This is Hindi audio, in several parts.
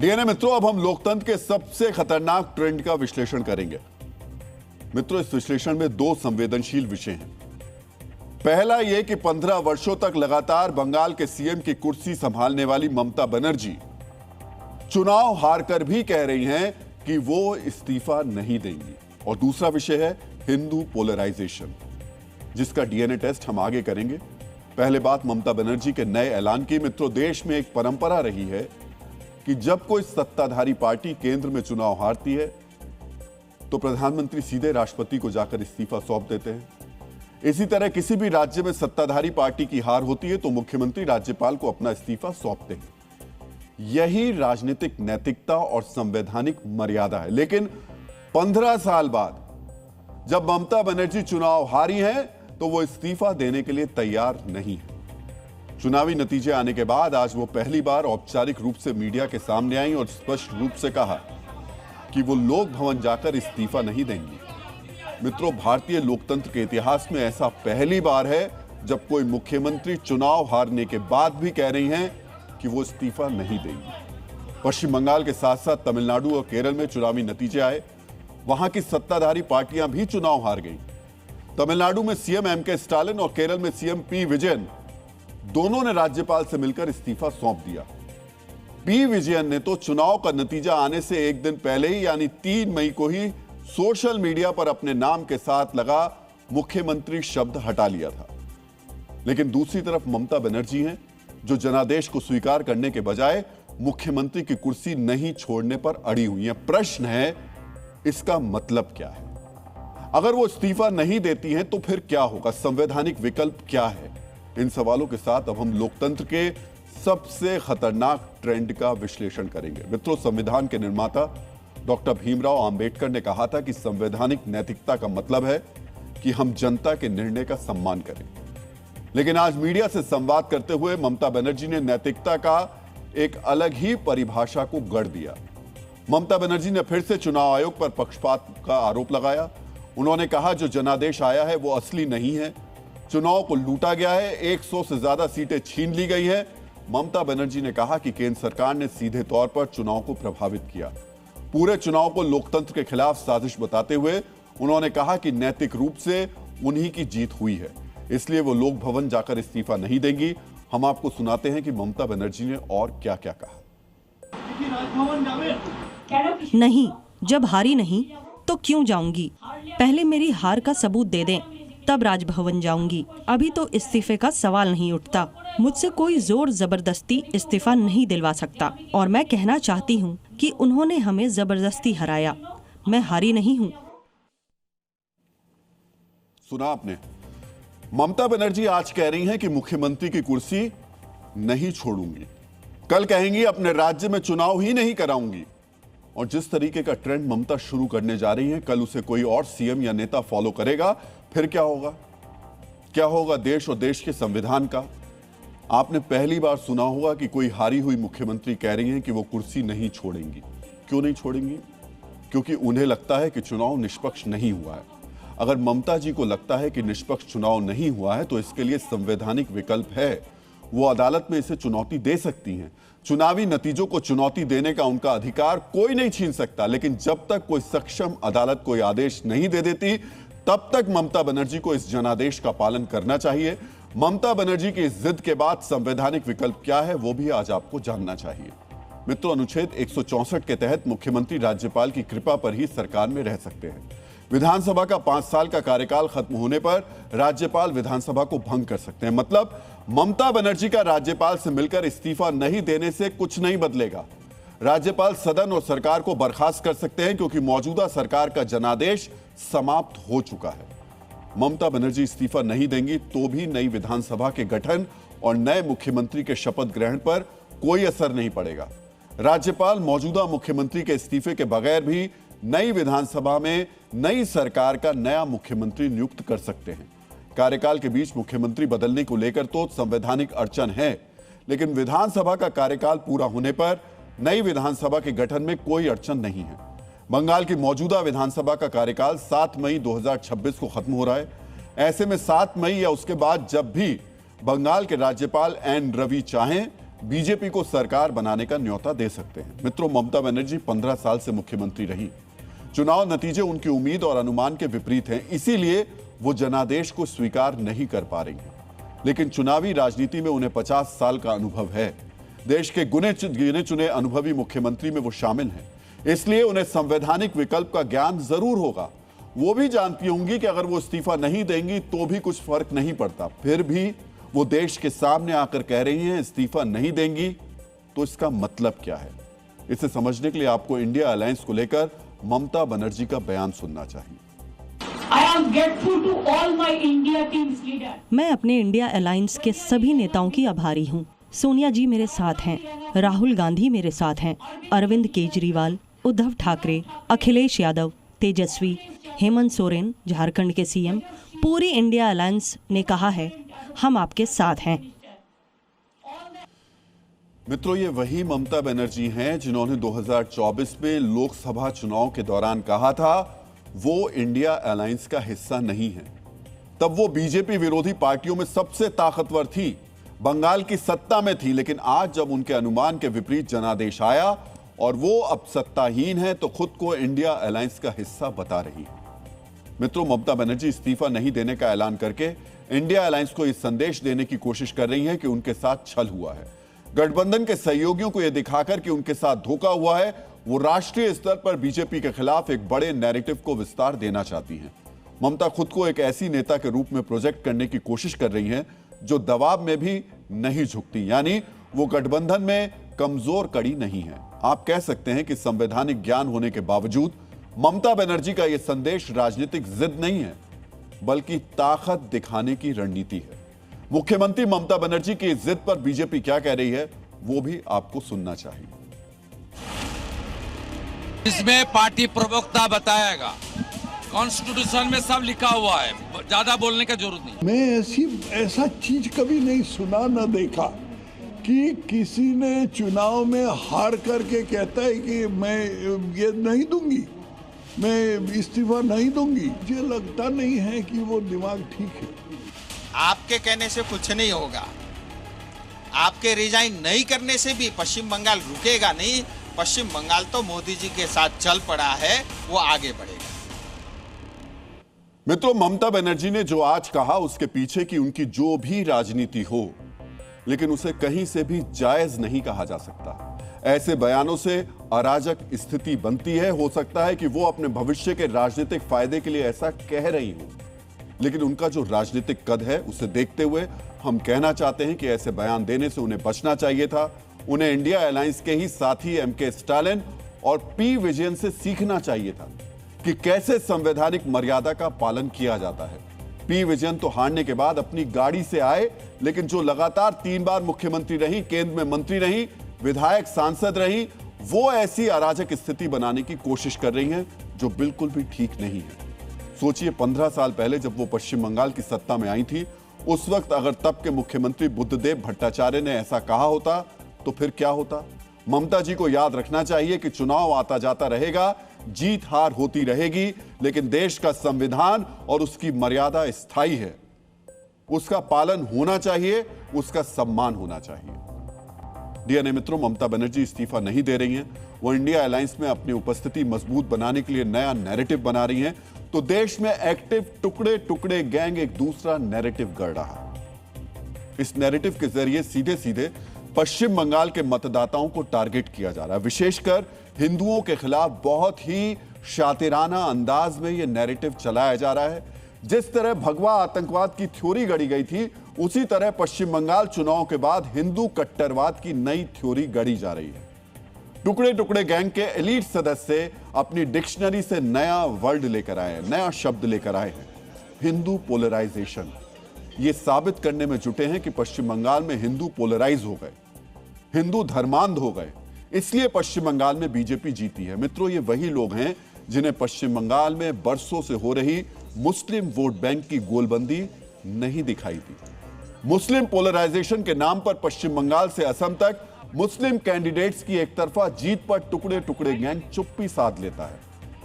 डीएनए मित्रों, अब हम लोकतंत्र के सबसे खतरनाक ट्रेंड का विश्लेषण करेंगे। मित्रों, इस विश्लेषण में दो संवेदनशील विषय हैं। पहला यह कि 15 वर्षों तक लगातार बंगाल के सीएम की कुर्सी संभालने वाली ममता बनर्जी चुनाव हारकर भी कह रही हैं कि वो इस्तीफा नहीं देंगी। और दूसरा विषय है हिंदू पोलराइजेशन, जिसका डीएनए टेस्ट हम आगे करेंगे। पहले बात ममता बनर्जी के नए ऐलान की। मित्रों, देश में एक परंपरा रही है कि जब कोई सत्ताधारी पार्टी केंद्र में चुनाव हारती है तो प्रधानमंत्री सीधे राष्ट्रपति को जाकर इस्तीफा सौंप देते हैं। इसी तरह किसी भी राज्य में सत्ताधारी पार्टी की हार होती है तो मुख्यमंत्री राज्यपाल को अपना इस्तीफा सौंपते हैं। यही राजनीतिक नैतिकता और संवैधानिक मर्यादा है। लेकिन 15 साल बाद जब ममता बनर्जी चुनाव हारी हैं तो वो इस्तीफा देने के लिए तैयार नहीं है। चुनावी नतीजे आने के बाद आज वो पहली बार औपचारिक रूप से मीडिया के सामने आई और स्पष्ट रूप से कहा कि वो लोक भवन जाकर इस्तीफा नहीं देंगी। मित्रों, भारतीय लोकतंत्र के इतिहास में ऐसा पहली बार है जब कोई मुख्यमंत्री चुनाव हारने के बाद भी कह रही हैं कि वो इस्तीफा नहीं देंगी। पश्चिम बंगाल के साथ साथ तमिलनाडु और केरल में चुनावी नतीजे आए। वहां की सत्ताधारी पार्टियां भी चुनाव हार गई। तमिलनाडु में सीएम एमके स्टालिन और केरल में सीएम पी विजयन दोनों ने राज्यपाल से मिलकर इस्तीफा सौंप दिया। पी विजयन ने तो चुनाव का नतीजा आने से एक दिन पहले ही यानी 3 मई को ही सोशल मीडिया पर अपने नाम के साथ लगा मुख्यमंत्री शब्द हटा लिया था। लेकिन दूसरी तरफ ममता बनर्जी हैं जो जनादेश को स्वीकार करने के बजाय मुख्यमंत्री की कुर्सी नहीं छोड़ने पर अड़ी हुई हैं। प्रश्न है, इसका मतलब क्या है? अगर वो इस्तीफा नहीं देती हैं तो फिर क्या होगा? संवैधानिक विकल्प क्या है? इन सवालों के साथ अब हम लोकतंत्र के सबसे खतरनाक ट्रेंड का विश्लेषण करेंगे। मित्रों, संविधान के निर्माता डॉक्टर भीमराव अंबेडकर ने कहा था कि संवैधानिक नैतिकता का मतलब है कि हम जनता के निर्णय का सम्मान करें। लेकिन आज मीडिया से संवाद करते हुए ममता बनर्जी ने नैतिकता का एक अलग ही परिभाषा को गढ़ दिया। ममता बनर्जी ने फिर से चुनाव आयोग पर पक्षपात का आरोप लगाया। उन्होंने कहा जो जनादेश आया है वो असली नहीं है, चुनाव को लूटा गया है, 100 से ज्यादा सीटें छीन ली गई हैं। ममता बनर्जी ने कहा कि केंद्र सरकार ने सीधे तौर पर चुनाव को प्रभावित किया। पूरे चुनाव को लोकतंत्र के खिलाफ साजिश बताते हुए उन्होंने कहा कि नैतिक रूप से उन्हीं की जीत हुई है, इसलिए वो लोक भवन जाकर इस्तीफा नहीं देंगी। हम आपको सुनाते हैं कि ममता बनर्जी ने और क्या क्या कहा। नहीं, जब हारी नहीं तो क्यों जाऊंगी? पहले मेरी हार का सबूत दे दें, तब राजभवन जाऊंगी। अभी तो इस्तीफे का सवाल नहीं उठता। मुझसे कोई जोर जबरदस्ती इस्तीफा नहीं दिलवा सकता। और मैं कहना चाहती हूँ कि उन्होंने हमें जबरदस्ती हराया, मैं हारी नहीं हूँ। सुना आपने? ममता बनर्जी आज कह रही हैं कि मुख्यमंत्री की कुर्सी नहीं छोड़ूंगी। कल कहेंगी अपने राज्य में चुनाव ही नहीं कराऊंगी। और जिस तरीके का ट्रेंड ममता शुरू करने जा रही हैं, कल उसे कोई और सीएम या नेता फॉलो करेगा। फिर क्या होगा? क्या होगा देश और देश के संविधान का? आपने पहली बार सुना होगा कि कोई हारी हुई मुख्यमंत्री कह रही हैं कि वो कुर्सी नहीं छोड़ेंगी। क्यों नहीं छोड़ेंगी? क्योंकि उन्हें लगता है कि चुनाव निष्पक्ष नहीं हुआ है। अगर ममता जी को लगता है कि निष्पक्ष चुनाव नहीं हुआ है तो इसके लिए संवैधानिक विकल्प है। वो अदालत में इसे चुनौती दे सकती हैं। चुनावी नतीजों को चुनौती देने का उनका अधिकार कोई नहीं छीन सकता। लेकिन जब तक कोई सक्षम अदालत कोई आदेश नहीं दे देती तब तक ममता बनर्जी को इस जनादेश का पालन करना चाहिए। ममता बनर्जी की इस जिद के बाद संवैधानिक विकल्प क्या है वो भी आज आपको जानना चाहिए। मित्रों, अनुच्छेद 164 के तहत मुख्यमंत्री राज्यपाल की कृपा पर ही सरकार में रह सकते हैं। विधानसभा का 5 साल का कार्यकाल खत्म होने पर राज्यपाल विधानसभा को भंग कर सकते हैं। मतलब ममता बनर्जी का राज्यपाल से मिलकर इस्तीफा नहीं देने से कुछ नहीं बदलेगा। राज्यपाल सदन और सरकार को बर्खास्त कर सकते हैं क्योंकि मौजूदा सरकार का जनादेश समाप्त हो चुका है। ममता बनर्जी इस्तीफा नहीं देंगी तो भी नई विधानसभा के गठन और नए मुख्यमंत्री के शपथ ग्रहण पर कोई असर नहीं पड़ेगा। राज्यपाल मौजूदा मुख्यमंत्री के इस्तीफे के बगैर भी नई विधानसभा में नई सरकार का नया मुख्यमंत्री नियुक्त कर सकते हैं। कार्यकाल के बीच मुख्यमंत्री बदलने को लेकर तो संवैधानिक अड़चन है, लेकिन विधानसभा का कार्यकाल पूरा होने पर नई विधानसभा के गठन में कोई अड़चन नहीं है। बंगाल की मौजूदा विधानसभा का कार्यकाल 7 मई 2026 को खत्म हो रहा है। ऐसे में 7 मई या उसके बाद जब भी बंगाल के राज्यपाल एन रवि चाहें बीजेपी को सरकार बनाने का न्योता दे सकते हैं। मित्रों, ममता बनर्जी 15 साल से मुख्यमंत्री रही। चुनाव नतीजे उनकी उम्मीद और अनुमान के विपरीत हैं, इसीलिए वो जनादेश को स्वीकार नहीं कर पा रही हैं। लेकिन चुनावी राजनीति में उन्हें 50 साल का अनुभव है। देश के गिने चुने अनुभवी मुख्यमंत्री में वो शामिल हैं, इसलिए उन्हें संवैधानिक विकल्प का ज्ञान जरूर होगा। वो भी जानती होंगी कि अगर वो इस्तीफा नहीं देंगी तो भी कुछ फर्क नहीं पड़ता। फिर भी वो देश के सामने आकर कह रही हैं इस्तीफा नहीं देंगी, तो इसका मतलब क्या है? इसे समझने के लिए आपको इंडिया अलायंस को लेकर ममता बनर्जी का बयान सुनना चाहिए। I am grateful to all my India team's leader. मैं अपने इंडिया अलायंस के सभी नेताओं की आभारी हूँ। सोनिया जी मेरे साथ हैं, राहुल गांधी मेरे साथ हैं, अरविंद केजरीवाल, उद्धव ठाकरे, अखिलेश यादव, तेजस्वी, हेमंत सोरेन झारखंड के सीएम, पूरी इंडिया अलायंस ने कहा है हम आपके साथ हैं। मित्रों, ये वही ममता बनर्जी हैं जिन्होंने 2024 में लोकसभा चुनाव के दौरान कहा था वो इंडिया अलायंस का हिस्सा नहीं है। तब वो बीजेपी विरोधी पार्टियों में सबसे ताकतवर थी, बंगाल की सत्ता में थी। लेकिन आज जब उनके अनुमान के विपरीत जनादेश आया और वो अब सत्ताहीन है, तो खुद को इंडिया अलायंस का हिस्सा बता रही है। मित्रों, ममता बनर्जी इस्तीफा नहीं देने का ऐलान करके इंडिया अलायंस को यह संदेश देने की कोशिश कर रही है कि उनके साथ छल हुआ है। गठबंधन के सहयोगियों को यह दिखाकर कि उनके साथ धोखा हुआ है, वो राष्ट्रीय स्तर पर बीजेपी के खिलाफ एक बड़े नैरेटिव को विस्तार देना चाहती हैं। ममता खुद को एक ऐसी नेता के रूप में प्रोजेक्ट करने की कोशिश कर रही हैं जो दबाव में भी नहीं झुकती, यानी वो गठबंधन में कमजोर कड़ी नहीं है। आप कह सकते हैं कि संवैधानिक ज्ञान होने के बावजूद ममता बनर्जी का यह संदेश राजनीतिक जिद नहीं है, बल्कि ताकत दिखाने की रणनीति है। मुख्यमंत्री ममता बनर्जी की जिद पर बीजेपी क्या कह रही है, वो भी आपको सुनना चाहिए। इसमें पार्टी प्रवक्ता बताएगा, कॉन्स्टिट्यूशन में सब लिखा हुआ है, ज्यादा बोलने का जरूरत नहीं। मैं ऐसा चीज कभी नहीं सुना न देखा कि किसी ने चुनाव में हार करके कहता है कि मैं ये नहीं दूंगी, मैं इस्तीफा नहीं दूंगी। मुझे लगता नहीं है कि वो दिमाग ठीक है। आपके कहने से कुछ नहीं होगा, आपके रिजाइन नहीं करने से भी पश्चिम बंगाल रुकेगा नहीं। पश्चिम बंगाल तो मोदी जी के साथ चल पड़ा है, वो आगे बढ़ेगा। मित्रों, ममता बनर्जी ने जो आज कहा उसके पीछे की उनकी जो भी राजनीति हो, लेकिन उसे कहीं से भी जायज नहीं कहा जा सकता। ऐसे बयानों से अराजक स्थिति बनती है। हो सकता है कि वो अपने भविष्य के राजनीतिक फायदे के लिए ऐसा कह रही हो, लेकिन उनका जो राजनीतिक कद है उसे देखते हुए हम कहना चाहते हैं कि ऐसे बयान देने से उन्हें बचना चाहिए था। उन्हें इंडिया अलायंस के ही साथी एमके स्टालिन और पी विजयन से सीखना चाहिए था कि कैसे संवैधानिक मर्यादा का पालन किया जाता है। पी विजयन तो हारने के बाद अपनी गाड़ी से आए, लेकिन जो लगातार 3 बार मुख्यमंत्री रही, केंद्र में मंत्री रही, विधायक सांसद रही, वो ऐसी अराजक स्थिति बनाने की कोशिश कर रही हैं जो बिल्कुल भी ठीक नहीं है। सोचिए, 15 साल पहले जब वो पश्चिम बंगाल की सत्ता में आई थी, उस वक्त अगर तब के मुख्यमंत्री बुद्धदेव भट्टाचार्य ने ऐसा कहा होता तो फिर क्या होता? ममता जी को याद रखना चाहिए कि चुनाव आता जाता रहेगा, जीत हार होती रहेगी, लेकिन देश का संविधान और उसकी मर्यादा स्थायी है। उसका पालन होना चाहिए, उसका सम्मान होना चाहिए। डीएनए मित्रों, ममता बनर्जी इस्तीफा नहीं दे रही हैं। वो इंडिया अलायंस में अपनी उपस्थिति मजबूत बनाने के लिए नया नैरेटिव बना रही हैं। तो देश में एक्टिव टुकड़े टुकड़े गैंग एक दूसरा नैरेटिव गढ़ रहा। इस नैरेटिव के जरिए सीधे सीधे पश्चिम बंगाल के मतदाताओं को टारगेट किया जा रहा है। विशेषकर हिंदुओं के खिलाफ बहुत ही शातिराना अंदाज में यह नैरेटिव चलाया जा रहा है। जिस तरह भगवा आतंकवाद की थ्योरी गढ़ी गई थी, उसी तरह पश्चिम बंगाल चुनाव के बाद हिंदू कट्टरवाद की नई थ्योरी गढ़ी जा रही है। टुकड़े टुकड़े गैंग के एलीट सदस्य अपनी डिक्शनरी से नया वर्ड लेकर आए हैं, नया शब्द लेकर आए हैं, हिंदू पोलराइजेशन। ये साबित करने में जुटे हैं कि पश्चिम बंगाल में हिंदू पोलराइज हो गए, हिंदू धर्मांध हो गए, इसलिए पश्चिम बंगाल में बीजेपी जीती है। मित्रों, ये वही लोग हैं जिन्हें पश्चिम बंगाल में बरसों से हो रही मुस्लिम वोट बैंक की गोलबंदी नहीं दिखाई दी। मुस्लिम पोलराइजेशन के नाम पर पश्चिम बंगाल से असम तक मुस्लिम कैंडिडेट्स की एक तरफा जीत पर टुकड़े टुकड़े गैंग चुप्पी साध लेता है।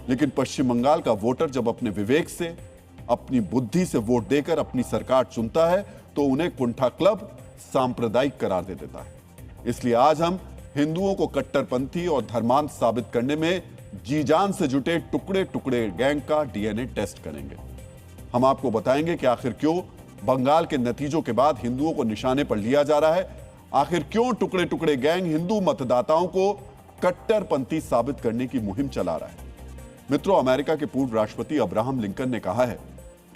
लेकिन पश्चिम बंगाल का वोटर जब अपने विवेक से, अपनी बुद्धि से वोट देकर अपनी सरकार चुनता है, तो उन्हें कुंठा क्लब सांप्रदायिक करार दे देता है। इसलिए आज हम हिंदुओं को कट्टरपंथी और धर्मांध साबित करने में जी जान से जुटे टुकड़े टुकड़े गैंग का डीएनए टेस्ट करेंगे। हम आपको बताएंगे कि आखिर क्यों बंगाल के नतीजों के बाद हिंदुओं को निशाने पर लिया जा रहा है, आखिर क्यों टुकड़े टुकड़े गैंग हिंदू मतदाताओं को कट्टरपंथी साबित करने की मुहिम चला रहा है। मित्रों, अमेरिका के पूर्व राष्ट्रपति अब्राहम लिंकन ने कहा है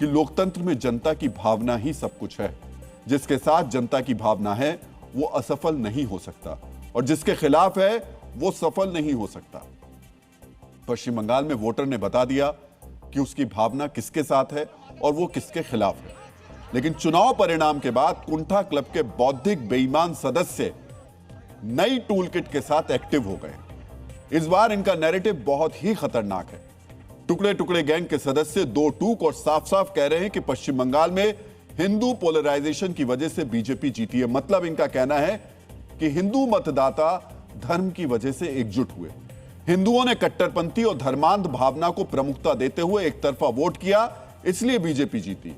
कि लोकतंत्र में जनता की भावना ही सब कुछ है। जिसके साथ जनता की भावना है वो असफल नहीं हो सकता और जिसके खिलाफ है वो सफल नहीं हो सकता। पश्चिम बंगाल में वोटर ने बता दिया कि उसकी भावना किसके साथ है और वो किसके खिलाफ है। लेकिन चुनाव परिणाम के बाद कुंठा क्लब के बौद्धिक बेईमान सदस्य नई टूल किट के साथ एक्टिव हो गए। इस बार इनका नैरेटिव बहुत ही खतरनाक है। टुकड़े टुकड़े गैंग के सदस्य दो टूक और साफ साफ कह रहे हैं कि पश्चिम बंगाल में हिंदू पोलराइजेशन की वजह से बीजेपी जीती है। मतलब इनका कहना है कि हिंदू मतदाता धर्म की वजह से एकजुट हुए। हिंदुओं ने कट्टरपंथी और धर्मांध भावना को प्रमुखता देते हुए एक तरफा वोट किया, इसलिए बीजेपी जीती।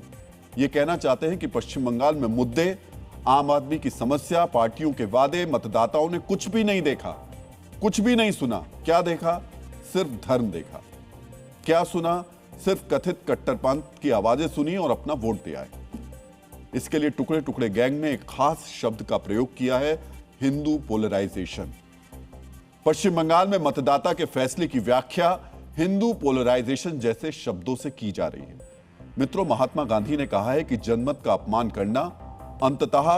ये कहना चाहते हैं कि पश्चिम बंगाल में मुद्दे, आम आदमी की समस्या, पार्टियों के वादे, मतदाताओं ने कुछ भी नहीं देखा, कुछ भी नहीं सुना। क्या देखा? सिर्फ धर्म देखा। क्या सुना? सिर्फ कथित कट्टरपंथ की आवाजें सुनी और अपना वोट दिया है। इसके लिए टुकड़े टुकड़े गैंग ने एक खास शब्द का प्रयोग किया है, हिंदू पोलराइजेशन। पश्चिम बंगाल में मतदाता के फैसले की व्याख्या हिंदू पोलराइजेशन जैसे शब्दों से की जा रही है। मित्रों, महात्मा गांधी ने कहा है कि जनमत का अपमान करना अंततः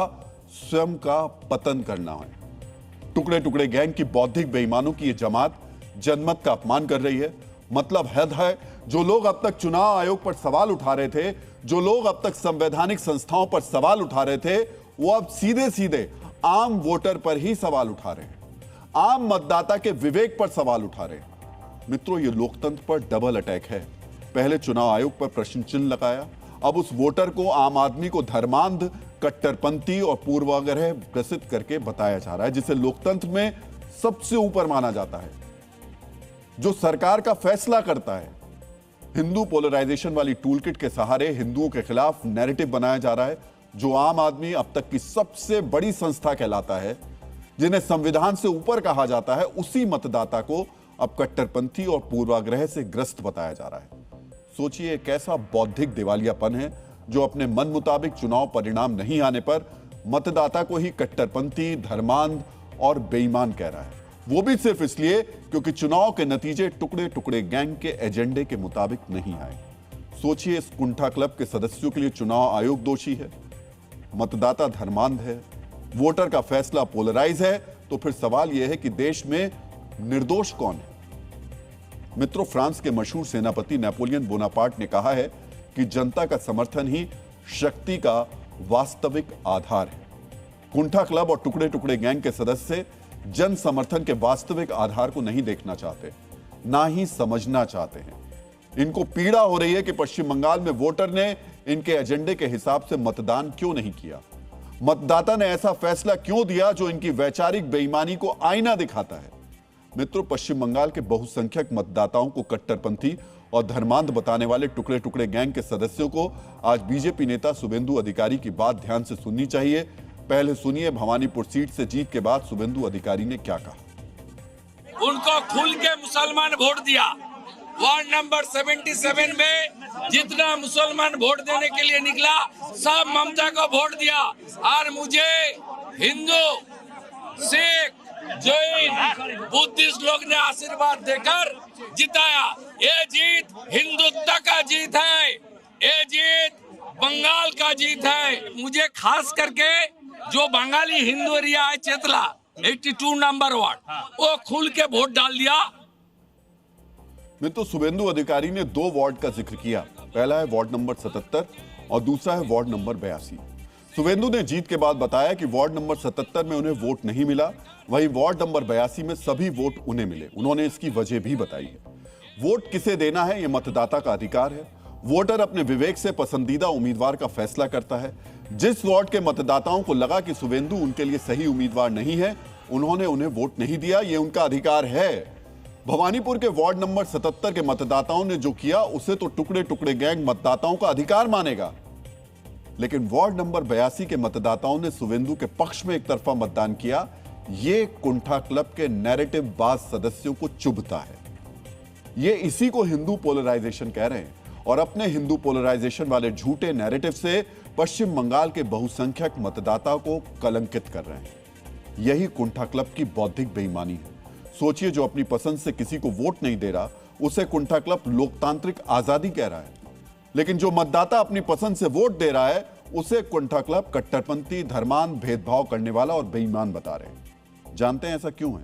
स्वयं का पतन करना है। टुकड़े टुकड़े गैंग की बौद्धिक बेईमानों की यह जमात जनमत का अपमान कर रही है। मतलब हद है, जो लोग अब तक चुनाव आयोग पर सवाल उठा रहे थे, जो लोग अब तक संवैधानिक संस्थाओं पर सवाल उठा रहे थे, वो अब सीधे सीधे आम वोटर पर ही सवाल उठा रहे हैं, आम मतदाता के विवेक पर सवाल उठा रहे हैं। मित्रों, ये लोकतंत्र पर डबल अटैक है। पहले चुनाव आयोग पर प्रश्न चिन्ह लगाया, अब उस वोटर को, आम आदमी को धर्मांध, कट्टरपंथी और पूर्वाग्रह ग्रसित करके बताया जा रहा है, जिसे लोकतंत्र में सबसे ऊपर माना जाता है, जो सरकार का फैसला करता है। हिंदू पोलराइजेशन वाली टूलकिट के सहारे हिंदुओं के खिलाफ नैरेटिव बनाया जा रहा है। जो आम आदमी अब तक की सबसे बड़ी संस्था कहलाता है, जिन्हें संविधान से ऊपर कहा जाता है, उसी मतदाता को अब कट्टरपंथी और पूर्वाग्रह से ग्रस्त बताया जा रहा है। सोचिए, कैसा बौद्धिक दिवालियापन है जो अपने मन मुताबिक चुनाव परिणाम नहीं आने पर मतदाता को ही कट्टरपंथी, धर्मांध और बेईमान कह रहा है। वो भी सिर्फ इसलिए क्योंकि चुनाव के नतीजे टुकड़े टुकड़े गैंग के एजेंडे के मुताबिक नहीं आए। सोचिए, इस कुंठा क्लब के सदस्यों के लिए चुनाव आयोग दोषी है, मतदाता धर्मांध है, वोटर का फैसला पोलराइज है, तो फिर सवाल यह है कि देश में निर्दोष कौन है? मित्रों, फ्रांस के मशहूर सेनापति नेपोलियन बोनापार्ट ने कहा है कि जनता का समर्थन ही शक्ति का वास्तविक आधार है। कुंठा क्लब और टुकड़े टुकड़े गैंग के सदस्य जन समर्थन के वास्तविक आधार को नहीं देखना चाहते, ना ही समझना चाहते हैं। इनको पीड़ा हो रही है कि पश्चिम बंगाल में वोटर ने इनके एजेंडे के हिसाब से मतदान क्यों नहीं किया, मतदाता ने ऐसा फैसला क्यों दिया जो इनकी वैचारिक बेईमानी को आईना दिखाता है। मित्रों, पश्चिम बंगाल के बहुसंख्यक मतदाताओं को कट्टरपंथी और धर्मांध बताने वाले टुकड़े टुकड़े गैंग के सदस्यों को आज बीजेपी नेता शुभेंदु अधिकारी की बात ध्यान से सुननी चाहिए। पहले सुनिए भवानीपुर सीट से जीत के बाद शुभेंदु अधिकारी ने क्या कहा। उनको खुल के मुसलमान वोट दिया। वार्ड नंबर 77 में जितना मुसलमान वोट देने के लिए निकला, सब ममता को वोट दिया। और मुझे हिंदू, सिख, जैन, बुद्धिस्ट लोग ने आशीर्वाद देकर जिताया। ये जीत हिंदुत्व का जीत है, ये जीत बंगाल का जीत है। मुझे खास करके जो बंगाली हिंदू एरिया है, चेतला 82 नंबर वार्ड, वो खुल के वोट डाल दिया। मित्रों, शुभेंदु अधिकारी ने दो वार्ड का जिक्र किया। पहला है वार्ड नंबर 77 और दूसरा है वार्ड नंबर 82। शुभेंदु ने जीत के बाद बताया कि वार्ड नंबर 77 में उन्हें वोट नहीं मिला, वहीं वार्ड नंबर 82 में सभी वोट उन्हें मिले। उन्होंने इसकी वजह भी बताई है। वोट किसे देना है, यह मतदाता का अधिकार है। वोटर अपने विवेक से पसंदीदा उम्मीदवार का फैसला करता है। जिस वार्ड के मतदाताओं को लगा कि शुभेंदु उनके लिए सही उम्मीदवार नहीं है, उन्होंने उन्हें वोट नहीं दिया, यह उनका अधिकार है। भवानीपुर के वार्ड नंबर 77 के मतदाताओं ने जो किया, उसे तो टुकड़े टुकड़े गैंग मतदाताओं का अधिकार मानेगा, लेकिन वार्ड नंबर 82 के मतदाताओं ने शुभेंदु के पक्ष में एक तरफा मतदान किया, ये कुंठा क्लब के नैरेटिव बाज सदस्यों को चुभता है। ये इसी को हिंदू पोलराइजेशन कह रहे हैं और अपने हिंदू पोलराइजेशन वाले झूठे नैरेटिव से पश्चिम बंगाल के बहुसंख्यक मतदाता को कलंकित कर रहे हैं। यही कुंठा क्लब की बौद्धिक बेईमानी है। सोचिए, जो अपनी पसंद से किसी को वोट नहीं दे रहा उसे कुंठा क्लब लोकतांत्रिक आजादी कह रहा है, लेकिन जो मतदाता अपनी पसंद से वोट दे रहा है उसे कुंठा क्लब कट्टरपंथी, धर्मांध, भेदभाव करने वाला और बेईमान बता रहे हैं। जानते हैं ऐसा क्यों है?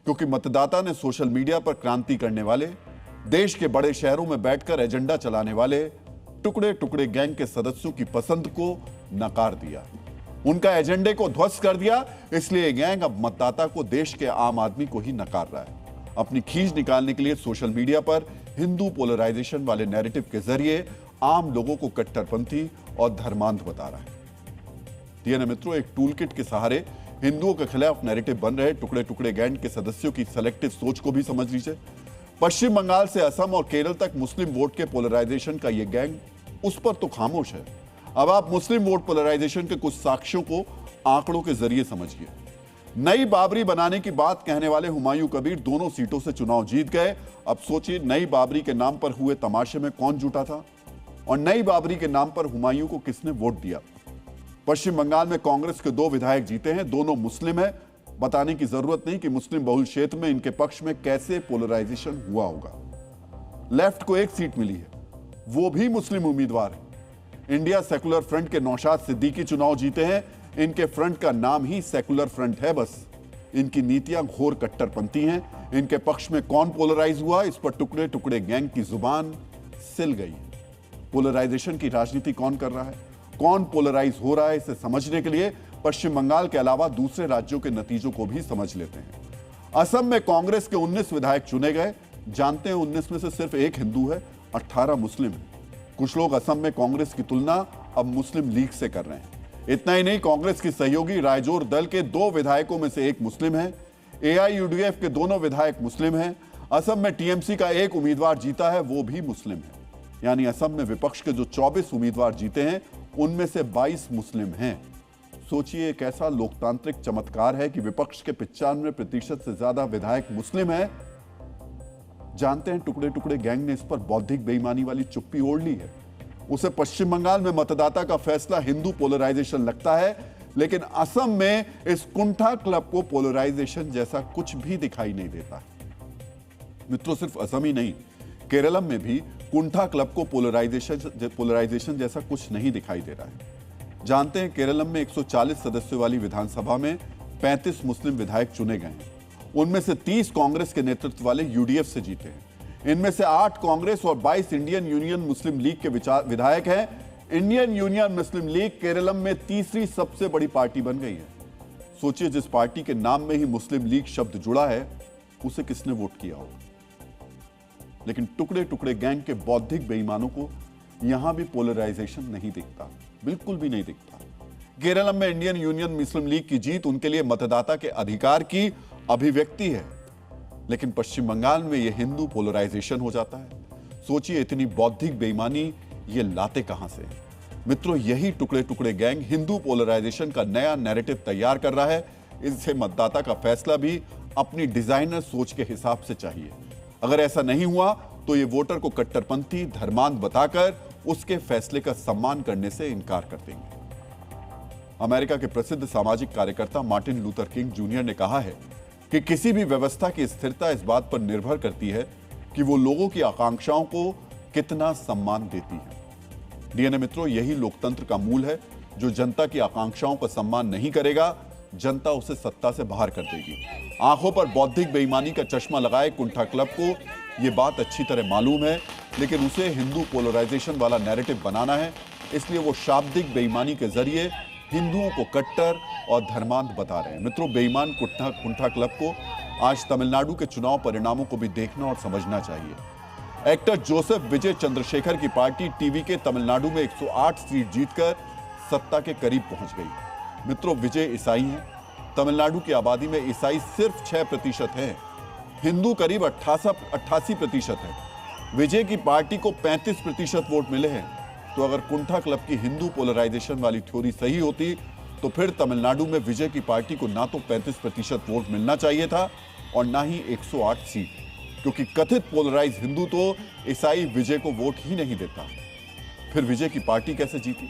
क्योंकि मतदाता ने सोशल मीडिया पर क्रांति करने वाले, देश के बड़े शहरों में बैठकर एजेंडा चलाने वाले टुकड़े टुकड़े गैंग के सदस्यों की पसंद को नकार दिया, उनका एजेंडे को ध्वस्त कर दिया। इसलिए गैंग अब मतदाता को, देश के आम आदमी को ही नकार रहा है। अपनी खींच निकालने के लिए सोशल मीडिया पर हिंदू पोलराइजेशन वाले नैरेटिव के जरिए आम लोगों को कट्टरपंथी और धर्मांध बता रहा है। ये मित्रों, एक टूलकिट के सहारे हिंदुओं के खिलाफ नैरेटिव बन रहे टुकड़े टुकड़े गैंग के सदस्यों की सेलेक्टिव सोच को भी समझ लीजिए। पश्चिम बंगाल से असम और केरल तक मुस्लिम वोट के पोलराइजेशन का यह गैंग उस पर तो खामोश है। अब आप मुस्लिम वोट पोलराइजेशन के कुछ साक्ष्यों को आंकड़ों के जरिए समझिए। नई बाबरी बनाने की बात कहने वाले हुमायूं कबीर दोनों सीटों से चुनाव जीत गए। अब सोचिए, नई बाबरी के नाम पर हुए तमाशे में कौन जुटा था और नई बाबरी के नाम पर हुमायूं को किसने वोट दिया। पश्चिम बंगाल में कांग्रेस के 2 विधायक जीते हैं, दोनों मुस्लिम हैं। बताने की जरूरत नहीं कि मुस्लिम बहुल क्षेत्र में इनके पक्ष में कैसे पोलराइजेशन हुआ होगा। लेफ्ट को 1 सीट मिली है, वो भी मुस्लिम उम्मीदवार है। इंडिया सेकुलर फ्रंट के नौशाद सिद्दीकी चुनाव जीते हैं। इनके फ्रंट का नाम ही सेकुलर फ्रंट है, बस इनकी नीतियां घोर कट्टरपंथी हैं। इनके पक्ष में कौन पोलराइज हुआ, इस पर टुकड़े टुकड़े गैंग की जुबान सिल गई है। पोलराइजेशन की राजनीति कौन कर रहा है, कौन पोलराइज हो रहा है, इसे समझने के लिए पश्चिम बंगाल के अलावा दूसरे राज्यों के नतीजों को भी समझ लेते हैं। असम में कांग्रेस के 19 विधायक चुने गए। जानते हैं 19 में से सिर्फ 1 हिंदू है, 18 मुस्लिम है। कुछ लोग असम में कांग्रेस की तुलना अब मुस्लिम लीग से कर रहे हैं। इतना ही नहीं, कांग्रेस की सहयोगी रायजोर दल के 2 विधायकों में से 1 मुस्लिम है। AIUDF के दोनों विधायक मुस्लिम हैं। असम में TMC का 1 उम्मीदवार जीता है, वो भी मुस्लिम है। यानी असम में विपक्ष के जो 24 उम्मीदवार जीते हैं उनमें से 22 मुस्लिम हैं। सोचिए, एक ऐसा लोकतांत्रिक चमत्कार है कि विपक्ष के 95% से ज्यादा विधायक मुस्लिम हैं। जानते हैं, टुकड़े टुकड़े गैंग ने इस पर बौद्धिक बेईमानी वाली चुप्पी ओढ़ ली है। उसे पश्चिम बंगाल में मतदाता का फैसला हिंदू पोलराइजेशन लगता है, लेकिन असम में इस कुंठा क्लब को पोलराइजेशन जैसा कुछ भी दिखाई नहीं देता। मित्रों, सिर्फ असम ही नहीं, केरलम में भी कुंठा क्लब को पोलराइजेशन जैसा कुछ नहीं दिखाई दे रहा है। जानते हैं, केरलम में 140 सदस्यों वाली विधानसभा में 35 मुस्लिम विधायक चुने गए हैं। उनमें से 30 कांग्रेस के नेतृत्व वाले UDF से जीते हैं। इनमें से 8 कांग्रेस और 22 इंडियन यूनियन मुस्लिम लीग के विधायक हैं। इंडियन यूनियन मुस्लिम लीग केरलम में तीसरी सबसे बड़ी पार्टी बन गई है। सोचिए, जिस पार्टी के नाम में ही मुस्लिम लीग शब्द जुड़ा है उसे किसने वोट किया होगा। लेकिन टुकड़े टुकड़े गैंग के बौद्धिक बेईमानों को यहां भी पोलराइजेशन नहीं दिखता, बिल्कुल भी नहीं दिखता। केरलम में इंडियन यूनियन मुस्लिम लीग की जीत उनके लिए मतदाता के अधिकार की अभिव्यक्ति है, लेकिन पश्चिम बंगाल में यह हिंदू पोलराइजेशन हो जाता है। सोचिए, इतनी बौद्धिक बेईमानी ये लाते कहां से। मित्रों, यही टुकड़े टुकड़े गैंग हिंदू पोलराइजेशन का नया नैरेटिव तैयार कर रहा है। इससे मतदाता का फैसला भी अपनी डिजाइनर सोच के हिसाब से चाहिए। अगर ऐसा नहीं हुआ तो ये वोटर को कट्टरपंथी, धर्मांध बताकर उसके फैसले का सम्मान करने से इनकार कर देंगे। अमेरिका के प्रसिद्ध सामाजिक कार्यकर्ता मार्टिन लूथर किंग जूनियर ने कहा है कि किसी भी व्यवस्था की स्थिरता इस बात पर निर्भर करती है कि वो लोगों की आकांक्षाओं को कितना सम्मान देती है। डीएनए मित्रों, यही लोकतंत्र का मूल है। जो जनता की आकांक्षाओं का सम्मान नहीं करेगा, जनता उसे सत्ता से बाहर कर देगी। आंखों पर बौद्धिक बेईमानी का चश्मा लगाए कुंठा क्लब को यह बात अच्छी तरह मालूम है, लेकिन उसे हिंदू पोलराइजेशन वाला नैरेटिव बनाना है। इसलिए वो शाब्दिक बेईमानी के जरिए हिंदुओं को कट्टर और धर्मांध बता रहे हैं। मित्रों, बेईमान कुंठा क्लब को आज तमिलनाडु के चुनाव परिणामों को भी देखना और समझना चाहिए। एक्टर जोसेफ विजय चंद्रशेखर की पार्टी टीवीके तमिलनाडु में 108 सीट जीतकर सत्ता के करीब पहुंच गई। मित्रों, विजय ईसाई हैं। तमिलनाडु की आबादी में ईसाई सिर्फ 6% हैं, हिंदू करीब 88% है। विजय की पार्टी को 35% वोट मिले हैं। तो अगर कुंठा क्लब की हिंदू पोलराइजेशन वाली थ्योरी सही होती तो फिर तमिलनाडु में विजय की पार्टी को ना तो 35% वोट मिलना चाहिए था और ना ही 108 सीट, क्योंकि कथित पोलराइज हिंदू तो ईसाई विजय को वोट ही नहीं देता। फिर विजय की पार्टी कैसे जीती?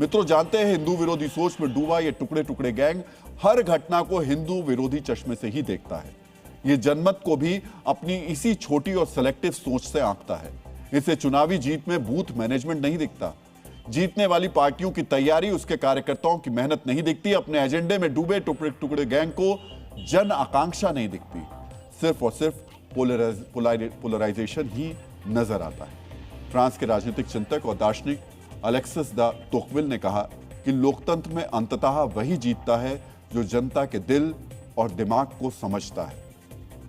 मित्रों, जानते हैं हिंदू विरोधी सोच में डूबा ये टुकड़े टुकड़े गैंग हर घटना को हिंदू विरोधी चश्मे से ही देखता है। ये जनमत को भी अपनी इसी छोटी और सेलेक्टिव सोच से आंकता है। इसे चुनावी जीत में बूथ मैनेजमेंट नहीं दिखता, जीतने वाली पार्टियों की तैयारी, उसके कार्यकर्ताओं की मेहनत नहीं दिखती, अपने एजेंडे में डूबे टुकड़े टुकड़े गैंग को जन आकांक्षा नहीं दिखती, सिर्फ और सिर्फ पोलराइजेशन ही नजर आता है। फ्रांस के राजनीतिक चिंतक और दार्शनिक अलेक्सिस द तोक्विल ने कहा कि लोकतंत्र में अंततः वही जीतता है जो जनता के दिल और दिमाग को समझता है।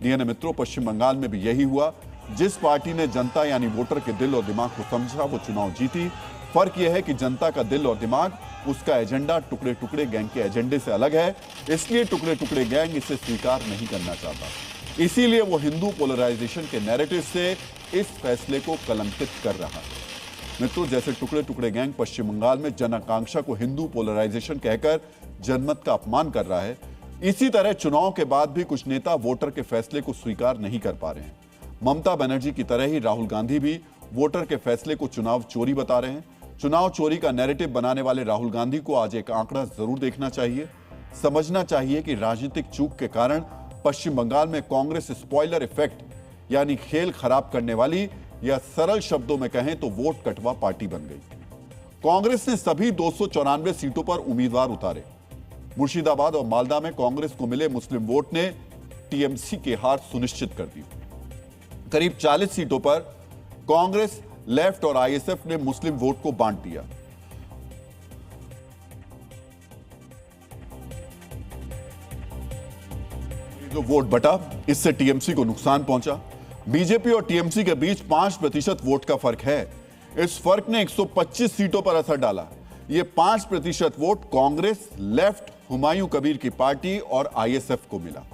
डीएनए मित्रों, पश्चिम बंगाल में भी यही हुआ। जिस पार्टी ने जनता यानी वोटर के दिल और दिमाग को समझा वो चुनाव जीती। फर्क यह है कि जनता का दिल और दिमाग, उसका एजेंडा टुकड़े टुकड़े गैंग के एजेंडे से अलग है, इसलिए टुकड़े टुकड़े गैंग इसे स्वीकार नहीं करना चाहता। इसीलिए वो हिंदू पोलराइजेशन के नैरेटिव से इस फैसले को कलंकित कर रहा है। मित्रों, जैसे टुकड़े टुकड़े गैंग पश्चिम बंगाल में जन आकांक्षा को हिंदू पोलराइजेशन कहकर जनमत का अपमान कर रहा है, इसी तरह चुनाव के बाद भी कुछ नेता वोटर के फैसले को स्वीकार नहीं कर पा रहे हैं। ममता बनर्जी की तरह ही राहुल गांधी भी वोटर के फैसले को चुनाव चोरी बता रहे हैं। चुनाव चोरी का नैरेटिव बनाने वाले राहुल गांधी को आज एक आंकड़ा जरूर देखना चाहिए, समझना चाहिए कि राजनीतिक चूक के कारण पश्चिम बंगाल में कांग्रेस स्पॉइलर इफेक्ट यानी खेल खराब करने वाली, या सरल शब्दों में कहें तो वोट कटवा पार्टी बन गई। कांग्रेस ने सभी 294 सीटों पर उम्मीदवार उतारे। मुर्शिदाबाद और मालदा में कांग्रेस को मिले मुस्लिम वोट ने टीएमसी की हार सुनिश्चित कर दी। करीब 40 सीटों पर कांग्रेस, लेफ्ट और आईएसएफ ने मुस्लिम वोट को बांट दिया। जो वोट बटा, इससे टीएमसी को नुकसान पहुंचा। बीजेपी और टीएमसी के बीच 5% वोट का फर्क है। इस फर्क ने 125 सीटों पर असर डाला। ये 5% वोट कांग्रेस, लेफ्ट, हुमायूं कबीर की पार्टी और आईएसएफ को मिला।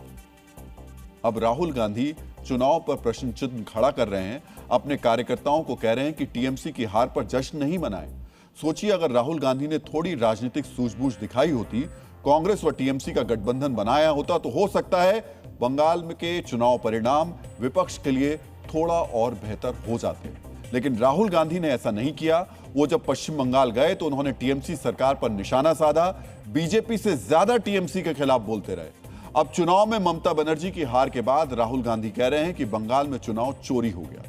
अब राहुल गांधी चुनाव पर प्रश्न चिन्ह खड़ा कर रहे हैं, अपने कार्यकर्ताओं को कह रहे हैं कि टीएमसी की हार पर जश्न नहीं मनाएं। सोचिए, अगर राहुल गांधी ने थोड़ी राजनीतिक सूझबूझ दिखाई होती, कांग्रेस और टीएमसी का गठबंधन बनाया होता, तो हो सकता है बंगाल के चुनाव परिणाम विपक्ष के लिए थोड़ा और बेहतर हो जाते। लेकिन राहुल गांधी ने ऐसा नहीं किया। वो जब पश्चिम बंगाल गए तो उन्होंने टीएमसी सरकार पर निशाना साधा, बीजेपी से ज्यादा टीएमसी के खिलाफ बोलते रहे। अब चुनाव में ममता बनर्जी की हार के बाद राहुल गांधी कह रहे हैं कि बंगाल में चुनाव चोरी हो गया।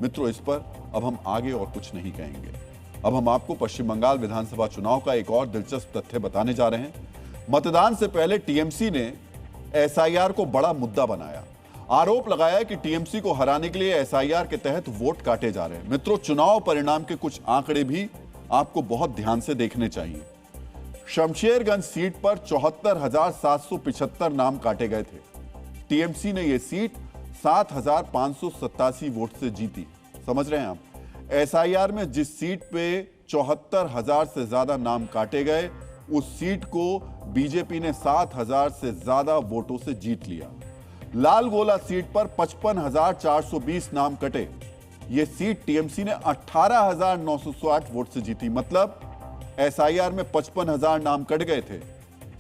मित्रों, इस पर अब हम आगे और कुछ नहीं कहेंगे। अब हम आपको पश्चिम बंगाल विधानसभा चुनाव का एक और दिलचस्प तथ्य बताने जा रहे हैं। मतदान से पहले टीएमसी ने एसआईआर को बड़ा मुद्दा बनाया। आरोप लगाया कि टीएमसी को हराने के लिए एसआईआर के तहत वोट काटे जा रहे हैं। मित्रों, चुनाव परिणाम के कुछ आंकड़े भी आपको बहुत ध्यान से देखने चाहिए। शमशेरगंज सीट पर 74,775 नाम काटे गए थे। टीएमसी ने यह सीट 7,587 वोट से जीती। समझ रहे हैं आप? एसआईआर में जिस सीट पे 74,000 से ज्यादा नाम काटे गए, उस सीट को बीजेपी ने 7,000 से ज्यादा वोटों से जीत लिया। लालगोला सीट पर 55,420 नाम कटे। यह सीट टीएमसी ने 18,960 वोट से जीती। मतलब एसआईआर में 55,000 नाम कट गए थे।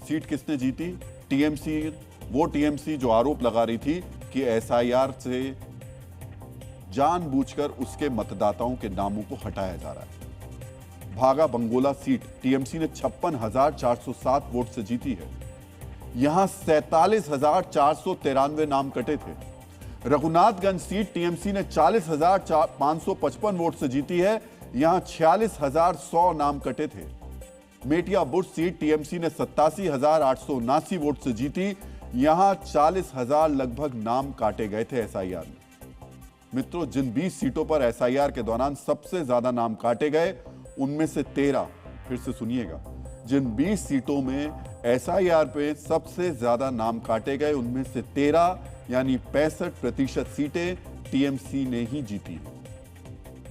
सीट किसने जीती? टीएमसी। वो टीएमसी जो आरोप लगा रही थी कि एसआईआर से जानबूझकर उसके मतदाताओं के नामों को हटाया जा रहा है। भागा बंगोला सीट टीएमसी ने 56,407 वोट से जीती है। यहां 47,493 नाम कटे थे। रघुनाथगंज सीट टीएमसी ने 40,555 वोट से जीती है। यहां 46,100 नाम कटे थे। मेटिया बुर्ज सीट टीएमसी ने 87,879 वोट से जीती। यहां 40,000 लगभग नाम काटे गए थे एसआईआर में। मित्रों, जिन 20 सीटों पर एसआईआर के दौरान सबसे ज्यादा नाम काटे गए, उनमें से 13, फिर से सुनिएगा, जिन 20 सीटों में एसआईआर पे सबसे ज्यादा नाम काटे गए, उनमें से 13 यानी 65% सीटें टीएमसी ने ही जीती।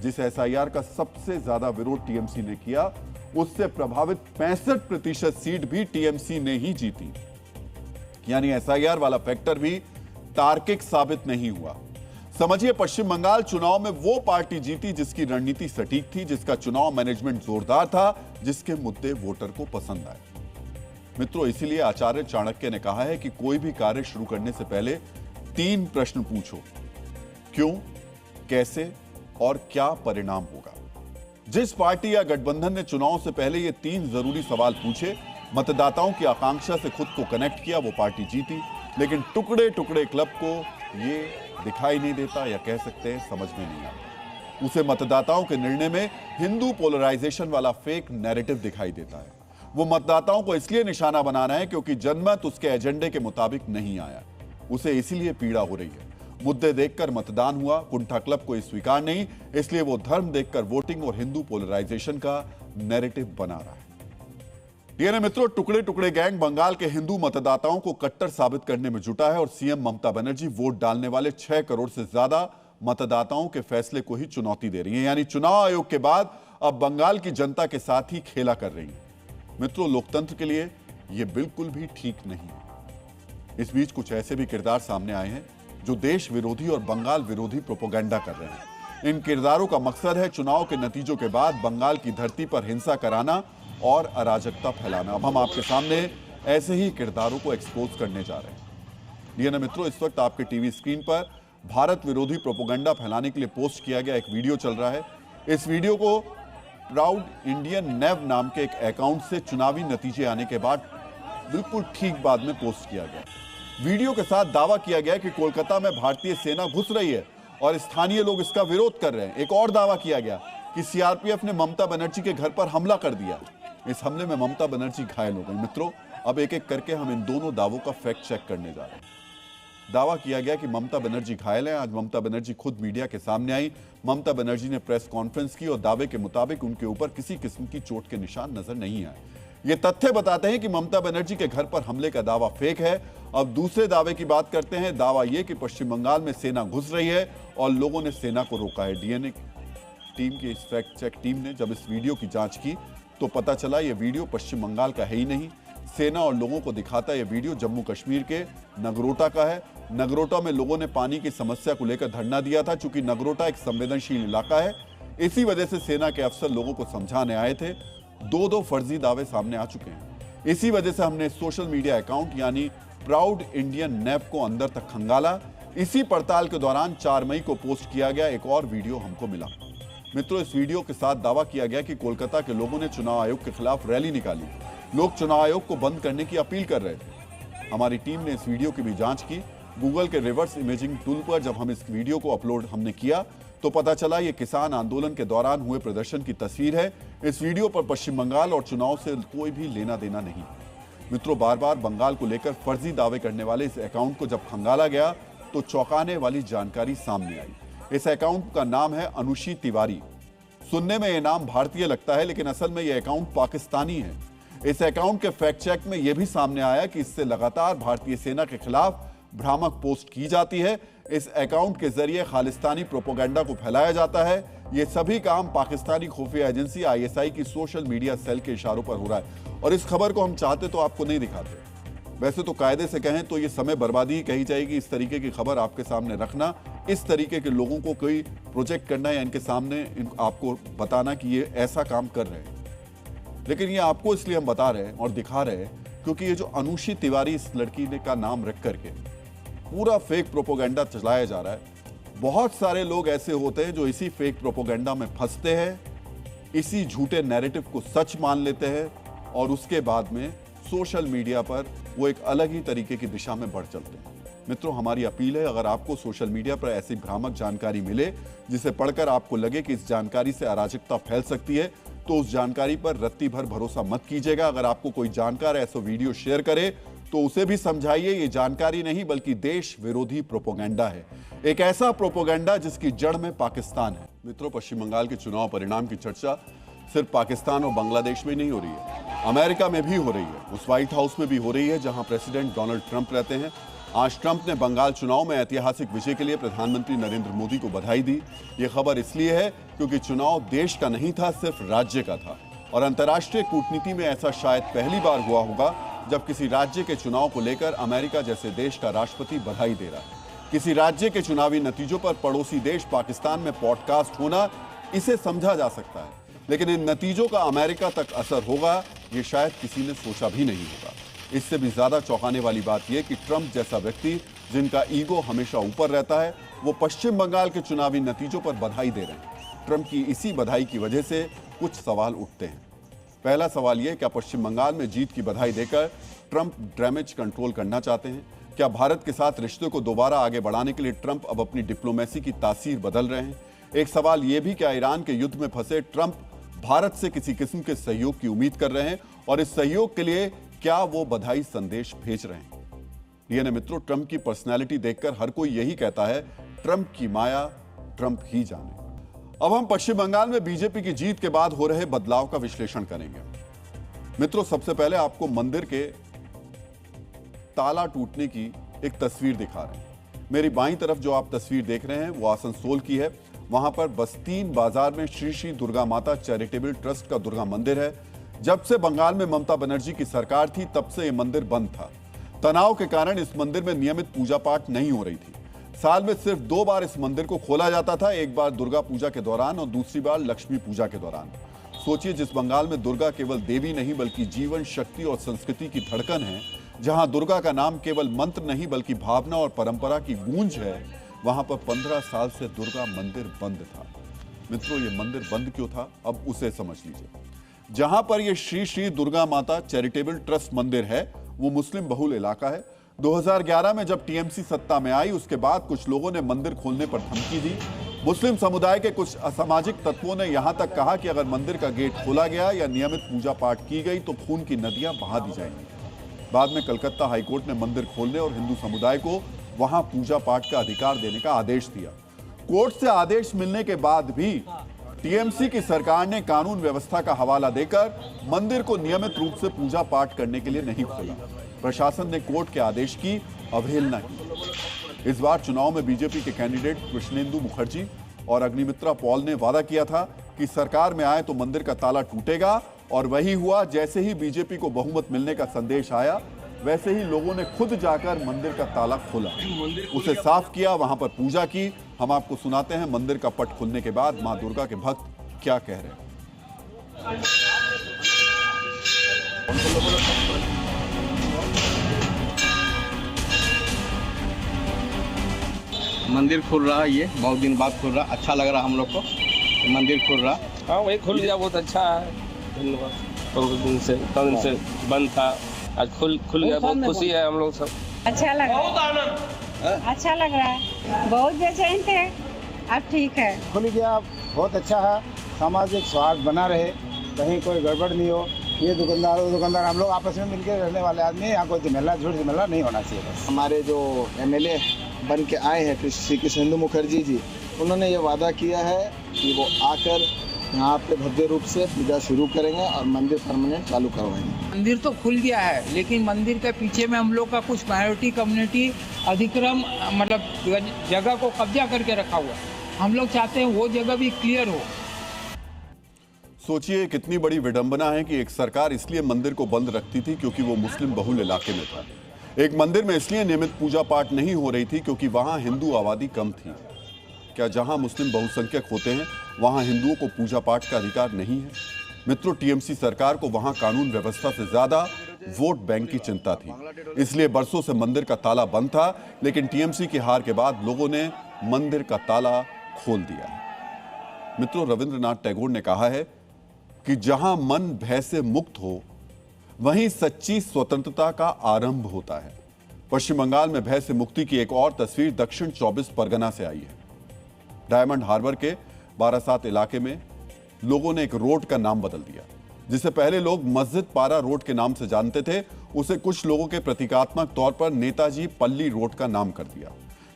जिस एसआईआर का सबसे ज्यादा विरोध टीएमसी ने किया, उससे प्रभावित 65% सीट भी टीएमसी ने ही जीती। यानी एसआईआर वाला फैक्टर भी तार्किक साबित नहीं हुआ। समझिए, पश्चिम बंगाल चुनाव में वो पार्टी जीती जिसकी रणनीति सटीक थी, जिसका चुनाव मैनेजमेंट जोरदार था, जिसके मुद्दे वोटर को पसंद आए। मित्रों, इसीलिए आचार्य चाणक्य ने कहा है कि कोई भी कार्य शुरू करने से पहले 3 प्रश्न पूछो। क्यों, कैसे और क्या परिणाम होगा। जिस पार्टी या गठबंधन ने चुनाव से पहले ये 3 जरूरी सवाल पूछे, मतदाताओं की आकांक्षा से खुद को कनेक्ट किया, वो पार्टी जीती। लेकिन टुकड़े टुकड़े क्लब को ये दिखाई नहीं देता, या कह सकते हैं समझ में नहीं आता। उसे मतदाताओं के निर्णय में हिंदू पोलराइजेशन वाला फेक नैरेटिव दिखाई देता है। वो मतदाताओं को इसलिए निशाना बनाना है क्योंकि जनमत उसके एजेंडे के मुताबिक नहीं आया। उसे इसीलिए पीड़ा हो रही है। मुद्दे देखकर मतदान हुआ, कुंठा क्लब को स्वीकार नहीं, इसलिए वो धर्म देखकर वोटिंग और हिंदू पोलराइजेशन का नैरेटिव बना रहा है। डीएनए मित्रों, टुकड़े टुकड़े गैंग बंगाल के हिंदू मतदाताओं को कट्टर साबित करने में जुटा है और सीएम ममता बनर्जी वोट डालने वाले 6 करोड़ से ज्यादा मतदाताओं के फैसले को ही चुनौती दे रही है। यानी चुनाव आयोग के बाद अब बंगाल की जनता के साथ ही खेला कर रही है। मित्रों, लोकतंत्र के लिए यह बिल्कुल भी ठीक नहीं है। इस बीच कुछ ऐसे भी किरदार सामने आए हैं जो देश विरोधी और बंगाल विरोधी प्रोपेगेंडा कर रहे हैं। इन किरदारों का मकसद है चुनाव के नतीजों के बाद बंगाल की धरती पर हिंसा कराना और अराजकता फैलाना। अब हम आपके सामने ऐसे ही किरदारों को एक्सपोज करने जा रहे हैं। डीएनए मित्रों, इस वक्त आपके टीवी स्क्रीन पर भारत विरोधी प्रोपेगेंडा फैलाने के लिए पोस्ट किया गया एक वीडियो चल रहा है। इस वीडियो को प्राउड इंडियन नेव नाम के एक अकाउंट से चुनावी नतीजे आने के बाद बिल्कुल ठीक बाद में पोस्ट किया गया। वीडियो के साथ दावा किया गया कि कोलकाता में भारतीय सेना घुस रही है और स्थानीय लोग इसका विरोध कर रहे हैं। एक और दावा किया गया कि सीआरपीएफ ने ममता बनर्जी के घर पर हमला कर दिया। इस हमले में ममता बनर्जी घायल हो गई। मित्रों, अब एक एक करके हम इन दोनों दावों का फैक्ट चेक करने जा रहे हैं। दावा किया गया कि ममता बनर्जी घायल है। आज ममता बनर्जी खुद मीडिया के सामने आई। ममता बनर्जी ने प्रेस कॉन्फ्रेंस की और दावे के मुताबिक उनके ऊपर किसी किस्म की चोट के निशान नजर नहीं आए। ये तथ्य बताते हैं कि ममता बनर्जी के घर पर हमले का दावा फेक है। अब दूसरे दावे की बात करते हैं। दावा यह कि पश्चिम बंगाल में सेना घुस रही है और लोगों ने सेना को रोका है। डीएनए टीम की इस फैक्ट चेक टीम ने जब इस वीडियो की जांच की तो पता चला यह वीडियो पश्चिम बंगाल का है ही नहीं। सेना और लोगों को दिखाता यह वीडियो जम्मू कश्मीर के नगरोटा का है। नगरोटा में लोगों ने पानी की समस्या को लेकर धरना दिया था। चूंकि नगरोटा एक संवेदनशील इलाका है, इसी वजह से सेना के अफसर लोगों को समझाने आए थे। 2 फर्जी दावे सामने आ चुके हैं। इसी वजह से हमने सोशल मीडिया अकाउंट यानी प्राउड इंडियन नेव को अंदर तक खंगाला। इसी पड़ताल के दौरान 4 मई को पोस्ट किया गया एक और वीडियो हमको मिला। मित्रों, इस वीडियो के साथ दावा किया गया कि कोलकाता के लोगों ने चुनाव आयोग के खिलाफ रैली निकाली। लोग चुनाव आयोग को बंद करने की अपील कर रहे थे। हमारी टीम ने इस वीडियो की भी जांच की। गूगल के रिवर्स इमेजिंग टूल पर जब हम इस वीडियो को अपलोड हमने किया तो पता चला ये किसान आंदोलन के दौरान हुए प्रदर्शन की तस्वीर है। इस वीडियो पर पश्चिम बंगाल और चुनाव से कोई भी लेना देना नहीं। मित्रों, बार बार बंगाल को लेकर फर्जी दावे करने वाले इस अकाउंट को जब खंगाला गया तो चौंकाने वाली जानकारी सामने आई। इस अकाउंट का नाम है अनुशी तिवारी। सुनने में यह नाम भारतीय लगता है, लेकिन असल में यह अकाउंट पाकिस्तानी है। इस अकाउंट के फैक्ट चेक में यह भी सामने आया कि इससे लगातार भारतीय सेना के खिलाफ भ्रामक पोस्ट की जाती है। इस अकाउंट के जरिए खालिस्तानी प्रोपेगेंडा को फैलाया जाता है। यह सभी काम पाकिस्तानी खुफिया एजेंसी आईएसआई की सोशल मीडिया सेल के इशारों पर हो रहा है। और इस खबर को हम चाहते तो आपको नहीं दिखाते। वैसे तो कायदे से कहें तो ये समय बर्बादी ही कही जाएगी। इस तरीके की खबर आपके सामने रखना, इस तरीके के लोगों को कोई प्रोजेक्ट करना या इनके सामने आपको बताना कि ये ऐसा काम कर रहे हैं। लेकिन ये आपको इसलिए हम बता रहे हैं और दिखा रहे हैं क्योंकि ये जो अनुशी तिवारी इस लड़की ने का नाम रख करके पूरा फेक प्रोपेगेंडा चलाया जा रहा है। बहुत सारे लोग ऐसे होते हैं जो इसी फेक प्रोपेगेंडा में फंसते हैं, इसी झूठे नैरेटिव को सच मान लेते हैं और उसके बाद में सोशल मीडिया पर वो एक अलग ही तरीके की दिशा में बढ़ चलते हैं। मित्रों, हमारी अपील है, अगर आपको सोशल मीडिया पर ऐसी भ्रामक जानकारी मिले जिसे पढ़कर आपको लगे कि इस जानकारी से अराजकता फैल सकती है तो उस जानकारी पर रत्ती भर भरोसा मत कीजिएगा। अगर आपको कोई जानकार ऐसा वीडियो शेयर करे तो उसे भी समझाइए ये जानकारी नहीं बल्कि देश विरोधी प्रोपेगेंडा है, एक ऐसा प्रोपेगेंडा जिसकी जड़ में पाकिस्तान है। मित्रों, पश्चिम बंगाल के चुनाव परिणाम की चर्चा सिर्फ पाकिस्तान और बांग्लादेश में नहीं हो रही है, अमेरिका में भी हो रही है। उस व्हाइट हाउस में भी हो रही है जहां प्रेसिडेंट डोनाल्ड ट्रंप रहते हैं। आज ट्रंप ने बंगाल चुनाव में ऐतिहासिक विजय के लिए प्रधानमंत्री नरेंद्र मोदी को बधाई दी। यह खबर इसलिए है क्योंकि चुनाव देश का नहीं था, सिर्फ राज्य का था। और अंतर्राष्ट्रीय कूटनीति में ऐसा शायद पहली बार हुआ होगा जब किसी राज्य के चुनाव को लेकर अमेरिका जैसे देश का राष्ट्रपति बधाई दे रहा है। किसी राज्य के चुनावी नतीजों पर पड़ोसी देश पाकिस्तान में पॉडकास्ट होना, इसे समझा जा सकता है, लेकिन इन नतीजों का अमेरिका तक असर होगा ये शायद किसी ने सोचा भी नहीं होगा। इससे भी ज्यादा चौंकाने वाली बात यह कि ट्रंप जैसा व्यक्ति जिनका ईगो हमेशा ऊपर रहता है, वो पश्चिम बंगाल के चुनावी नतीजों पर बधाई दे रहे हैं। ट्रंप की इसी बधाई की वजह से कुछ सवाल उठते हैं। पहला सवाल यह, क्या पश्चिम बंगाल में जीत की बधाई देकर ट्रंप डैमेज कंट्रोल करना चाहते हैं? क्या भारत के साथ रिश्तों को दोबारा आगे बढ़ाने के लिए ट्रंप अब अपनी डिप्लोमेसी की तासीर बदल रहे हैं? एक सवाल यह भी, क्या ईरान के युद्ध में फंसे ट्रंप भारत से किसी किस्म के सहयोग की उम्मीद कर रहे हैं और इस सहयोग के लिए क्या वो बधाई संदेश भेज रहे हैं? डीएनए मित्रों, ट्रंप की पर्सनैलिटी देखकर हर कोई यही कहता है, ट्रंप की माया ट्रंप ही जाने। अब हम पश्चिम बंगाल में बीजेपी की जीत के बाद हो रहे बदलाव का विश्लेषण करेंगे। मित्रों, सबसे पहले आपको मंदिर के ताला टूटने की एक तस्वीर दिखा रहे हैं। मेरी बाईं तरफ जो आप तस्वीर देख रहे हैं वो आसनसोल की है। वहां पर बस्तीन बाजार में श्री श्री दुर्गा माता चैरिटेबल ट्रस्ट का दुर्गा मंदिर है। जब से बंगाल में ममता बनर्जी की सरकार थी तब से यह मंदिर बंद था। तनाव के कारण इस मंदिर में नियमित पूजा पाठ नहीं हो रही थी। साल में सिर्फ 2 बार इस मंदिर को खोला जाता था, एक बार दुर्गा पूजा के दौरान और दूसरी बार लक्ष्मी पूजा के दौरान। सोचिए, जिस बंगाल में दुर्गा केवल देवी नहीं बल्कि जीवन, शक्ति और संस्कृति की धड़कन है, जहां दुर्गा का नाम केवल मंत्र नहीं बल्कि भावना और परंपरा की गूंज है, वहां पर 15 साल से दुर्गा मंदिर बंद था। मित्रों, ये मंदिर बंद क्यों था, अब उसे समझ लीजिए। जहां पर यह श्री श्री दुर्गा माता चैरिटेबल ट्रस्ट मंदिर है वो मुस्लिम बहुल इलाका है। 2011 में जब टीएमसी सत्ता में आई, उसके बाद कुछ लोगों ने मंदिर खोलने पर धमकी दी। मुस्लिम समुदाय के कुछ असामाजिक तत्वों ने यहां तक कहा कि अगर मंदिर का गेट खोला गया या नियमित पूजा पाठ की गई तो खून की नदियां बहा दी जाएंगी। बाद में कलकत्ता हाईकोर्ट ने मंदिर खोलने और हिंदू समुदाय को वहां पूजा पाठ का अधिकार देने का आदेश दिया। कोर्ट से आदेश मिलने के बाद भी टीएमसी की सरकार ने कानून व्यवस्था का हवाला देकर मंदिर को नियमित रूप से पूजा पाठ करने के लिए नहीं खोला। प्रशासन ने कोर्ट के आदेश की अवहेलना की। इस बार चुनाव में बीजेपी के कैंडिडेट कृष्णेंदु मुखर्जी और अग्निमित्रा पॉल ने वादा किया था कि सरकार में आए तो मंदिर का ताला टूटेगा, और वही हुआ। जैसे ही बीजेपी को बहुमत मिलने का संदेश आया, वैसे ही लोगों ने खुद जाकर मंदिर का ताला खोला, उसे साफ किया, वहां पर पूजा की। हम आपको सुनाते हैं मंदिर का पट खुलने के बाद मां दुर्गा के भक्त क्या कह रहे हैं। मंदिर खुल रहा है, ये बहुत दिन बाद खुल रहा, अच्छा लग रहा हम लोग को। मंदिर खुल रहा, हाँ वही खुल गया, बहुत अच्छा है। धन्यवाद। बहुत दिन से बंद था, आज खुल गया, बहुत खुशी है हम लोग सब। अच्छा लग रहा है, बहुत आनंद, अच्छा लग रहा है। बहुत बेचैन थे, अब ठीक है, खुल गया, बहुत अच्छा है। सामाजिक सौहार्द बना रहे, कहीं कोई गड़बड़ नहीं हो। ये दुकानदार वो दुकानदार, हम लोग आपस में मिलकर रहने वाले आदमी, यहाँ कोई झमेला झूठ झमेला नहीं होना चाहिए। बस हमारे जो एमएलए बन के आए हैं श्री कृष्णेंदु मुखर्जी जी, उन्होंने ये वादा किया है कि वो आकर यहाँ पे भव्य रूप से पूजा शुरू करेंगे और मंदिर परमानेंट चालू करवाएंगे। मंदिर तो खुल गया है, लेकिन मंदिर के पीछे में हम लोग का कुछ माइनॉरिटी कम्युनिटी अधिक्रम मतलब जगह को कब्जा करके रखा हुआ है। हम लोग चाहते हैं वो जगह भी क्लियर हो। सोचिए कितनी बड़ी विडंबना है कि एक सरकार इसलिए मंदिर को बंद रखती थी क्योंकि वो मुस्लिम बहुल इलाके में था। एक मंदिर में इसलिए नियमित पूजा पाठ नहीं हो रही थी क्योंकि वहां हिंदू आबादी कम थी। क्या जहां मुस्लिम बहुसंख्यक होते हैं वहां हिंदुओं को पूजा पाठ का अधिकार नहीं है? मित्रों, टीएमसी सरकार को वहां कानून व्यवस्था से ज्यादा वोट बैंक की चिंता थी, इसलिए बरसों से मंदिर का ताला बंद था। लेकिन टीएमसी की हार के बाद लोगों ने मंदिर का ताला खोल दिया। मित्रों, रविंद्रनाथ टैगोर ने कहा है कि जहां मन भय से मुक्त हो वहीं सच्ची स्वतंत्रता का आरंभ होता है। पश्चिम बंगाल में भय से मुक्ति की एक और तस्वीर दक्षिण 24 परगना से आई है। डायमंड हार्बर के बारासात इलाके में लोगों ने एक रोड का नाम बदल दिया। जिसे पहले लोग मस्जिद पारा रोड के नाम से जानते थे, उसे कुछ लोगों के प्रतीकात्मक तौर पर नेताजी पल्ली रोड का नाम कर दिया।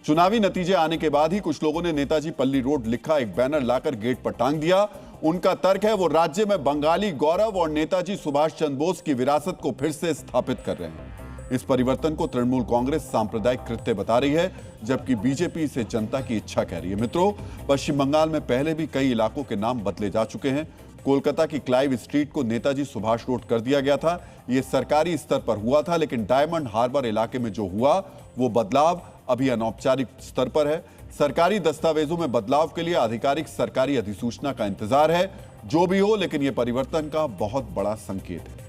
चुनावी नतीजे आने के बाद ही कुछ लोगों ने नेताजी पल्ली रोड लिखा एक बैनर लाकर गेट पर टांग दिया। उनका तर्क है वो राज्य में बंगाली गौरव और नेताजी सुभाष चंद्र बोस की विरासत को फिर से स्थापित कर रहे हैं। इस परिवर्तन को तृणमूल कांग्रेस सांप्रदायिक कृत्य बता रही है, जबकि बीजेपी इसे जनता की इच्छा कह रही है। मित्रों, पश्चिम बंगाल में पहले भी कई इलाकों के नाम बदले जा चुके हैं। कोलकाता की क्लाइव स्ट्रीट को नेताजी सुभाष रोड कर दिया गया था। यह सरकारी स्तर पर हुआ था, लेकिन डायमंड हार्बर इलाके में जो हुआ वो बदलाव अभी अनौपचारिक स्तर पर है। सरकारी दस्तावेजों में बदलाव के लिए आधिकारिक सरकारी अधिसूचना का इंतजार है। जो भी हो, लेकिन यह परिवर्तन का बहुत बड़ा संकेत है।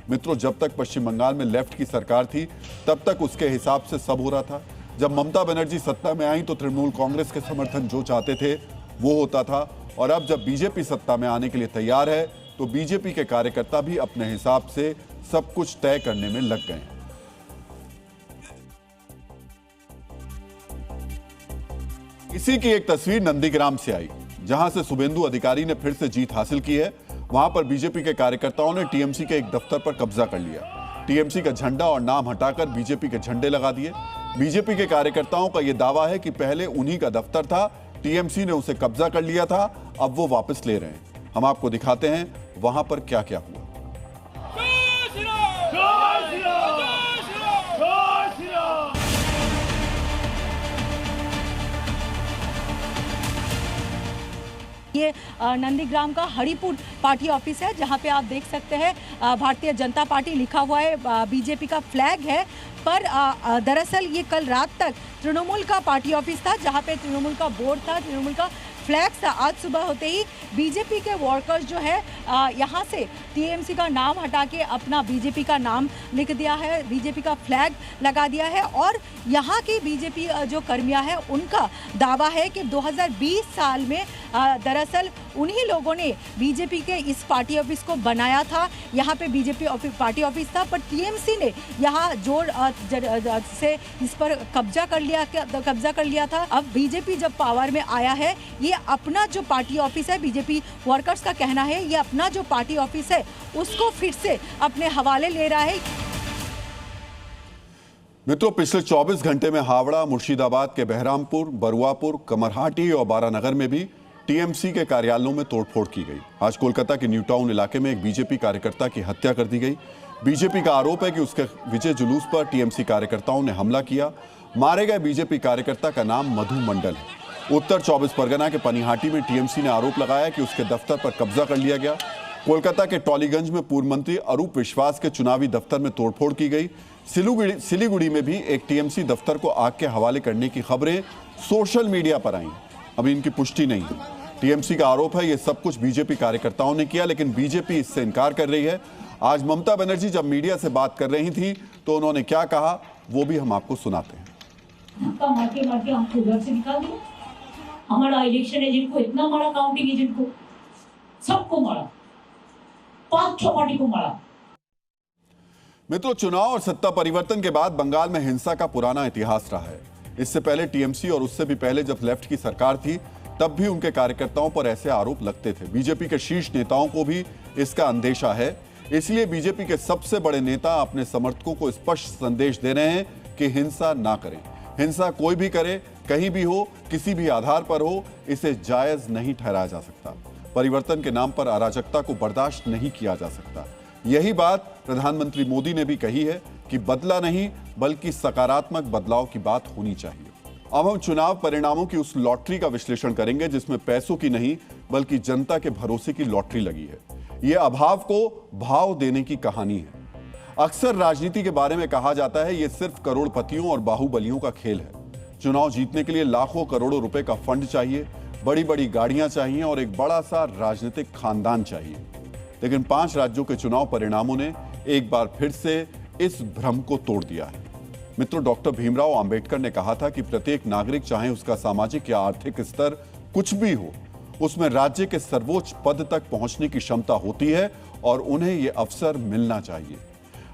मित्रों, जब तक पश्चिम बंगाल में लेफ्ट की सरकार थी तब तक उसके हिसाब से सब हो रहा था। जब ममता बनर्जी सत्ता में आई तो तृणमूल कांग्रेस के समर्थन जो चाहते थे वो होता था, और अब जब बीजेपी सत्ता में आने के लिए तैयार है तो बीजेपी के कार्यकर्ता भी अपने हिसाब से सब कुछ तय करने में लग गए हैं। इसी की एक तस्वीर नंदीग्राम से आई, जहां से शुभेंदु अधिकारी ने फिर से जीत हासिल की है। वहां पर बीजेपी के कार्यकर्ताओं ने टीएमसी के एक दफ्तर पर कब्जा कर लिया। टीएमसी का झंडा और नाम हटाकर बीजेपी के झंडे लगा दिए। बीजेपी के कार्यकर्ताओं का यह दावा है कि पहले उन्हीं का दफ्तर था, टीएमसी ने उसे कब्जा कर लिया था, अब वो वापस ले रहे हैं। हम आपको दिखाते हैं वहां पर क्या क्या हुआ। ये नंदीग्राम का हरिपुर पार्टी ऑफिस है, जहां पे आप देख सकते हैं भारतीय जनता पार्टी लिखा हुआ है, बीजेपी का फ्लैग है। पर दरअसल ये कल रात तक तृणमूल का पार्टी ऑफिस था, जहां पे तृणमूल का बोर्ड था, तृणमूल का फ्लैग था। आज सुबह होते ही बीजेपी के वर्कर्स जो है यहाँ से टीएमसी का नाम हटा के अपना बीजेपी का नाम लिख दिया है, बीजेपी का फ्लैग लगा दिया है। और यहाँ की बीजेपी जो कर्मियाँ हैं उनका दावा है कि 2020 साल में दरअसल उन्हीं लोगों ने बीजेपी के इस पार्टी ऑफिस को बनाया था। यहाँ पे बीजेपी पार्टी ऑफिस था, पर टीएमसी ने यहाँ जोर से इस पर कब्जा कर लिया था। अब बीजेपी जब पावर में आया है, ये अपना जो पार्टी ऑफिस है, बीजेपी वर्कर्स का कहना है, ये अपना जो पार्टी ऑफिस है उसको फिर से अपने हवाले ले रहा है। मित्रों, पिछले 24 घंटे में हावड़ा, मुर्शिदाबाद के बहरामपुर, बरुआपुर, कमरहाटी और बारानगर में भी टीएमसी के कार्यालयों में तोड़फोड़ की गई। आज कोलकाता के न्यू टाउन इलाके में एक बीजेपी कार्यकर्ता की हत्या कर दी गई। बीजेपी का आरोप है कि उसके विजय जुलूस पर टीएमसी कार्यकर्ताओं ने हमला किया। मारे गए बीजेपी कार्यकर्ता का नाम मधु मंडल है। उत्तर 24 परगना के पनिहाटी में टीएमसी ने आरोप लगाया कि उसके दफ्तर पर कब्जा कर लिया गया। कोलकाता के टॉलीगंज में पूर्व मंत्री अरूप विश्वास के चुनावी दफ्तर में तोड़फोड़ की गई। सिलीगुड़ी में भी एक टीएमसी दफ्तर को आग के हवाले करने की खबरें सोशल मीडिया पर आई। अभी इनकी पुष्टि नहीं है। टीएमसी का आरोप है ये सब कुछ बीजेपी कार्यकर्ताओं ने किया, लेकिन बीजेपी इससे इनकार कर रही है। आज ममता बनर्जी जब मीडिया से बात कर रही थी तो उन्होंने क्या कहा वो भी हम आपको सुनाते हैं। धक्का मार के हमको घर से निकाल दिया। हमारा इलेक्शन एजेंट को इतना मारा, काउंटिंग एजेंट को, सबको मारा, 5-6 पार्टी को मारा। मित्रों, चुनाव और सत्ता परिवर्तन के बाद बंगाल में हिंसा का पुराना इतिहास रहा है। इससे पहले टीएमसी और उससे भी पहले जब लेफ्ट की सरकार थी तब भी उनके कार्यकर्ताओं पर ऐसे आरोप लगते थे। बीजेपी के शीर्ष नेताओं को भी इसका अंदेशा है। इसलिए बीजेपी के सबसे बड़े नेता अपने समर्थकों को स्पष्ट संदेश दे रहे हैं कि हिंसा ना करें। हिंसा कोई भी करे, कहीं भी हो, किसी भी आधार पर हो, इसे जायज नहीं ठहराया जा सकता। परिवर्तन के नाम पर अराजकता को बर्दाश्त नहीं किया जा सकता। यही बात प्रधानमंत्री मोदी ने भी कही है कि बदला नहीं बल्कि सकारात्मक बदलाव की बात होनी चाहिए। अब हम चुनाव परिणामों की उस लॉटरी का विश्लेषण करेंगे जिसमें पैसों की नहीं बल्कि जनता के भरोसे की लॉटरी लगी है। यह अभाव को भाव देने की कहानी है। अक्सर राजनीति के बारे में कहा जाता है यह सिर्फ करोड़पतियों और बाहुबलियों का खेल है। चुनाव जीतने के लिए लाखों करोड़ों रुपए का फंड चाहिए, बड़ी बड़ी गाड़ियां चाहिए और एक बड़ा सा राजनीतिक खानदान चाहिए। लेकिन 5 राज्यों के चुनाव परिणामों ने एक बार फिर से इस भ्रम को तोड़ दिया है। मित्रों, डॉक्टर भीमराव अंबेडकर ने कहा था कि प्रत्येक नागरिक, चाहे उसका सामाजिक या आर्थिक स्तर कुछ भी हो, उसमें राज्य के सर्वोच्च पद तक पहुंचने की क्षमता होती है और उन्हें यह अवसर मिलना चाहिए।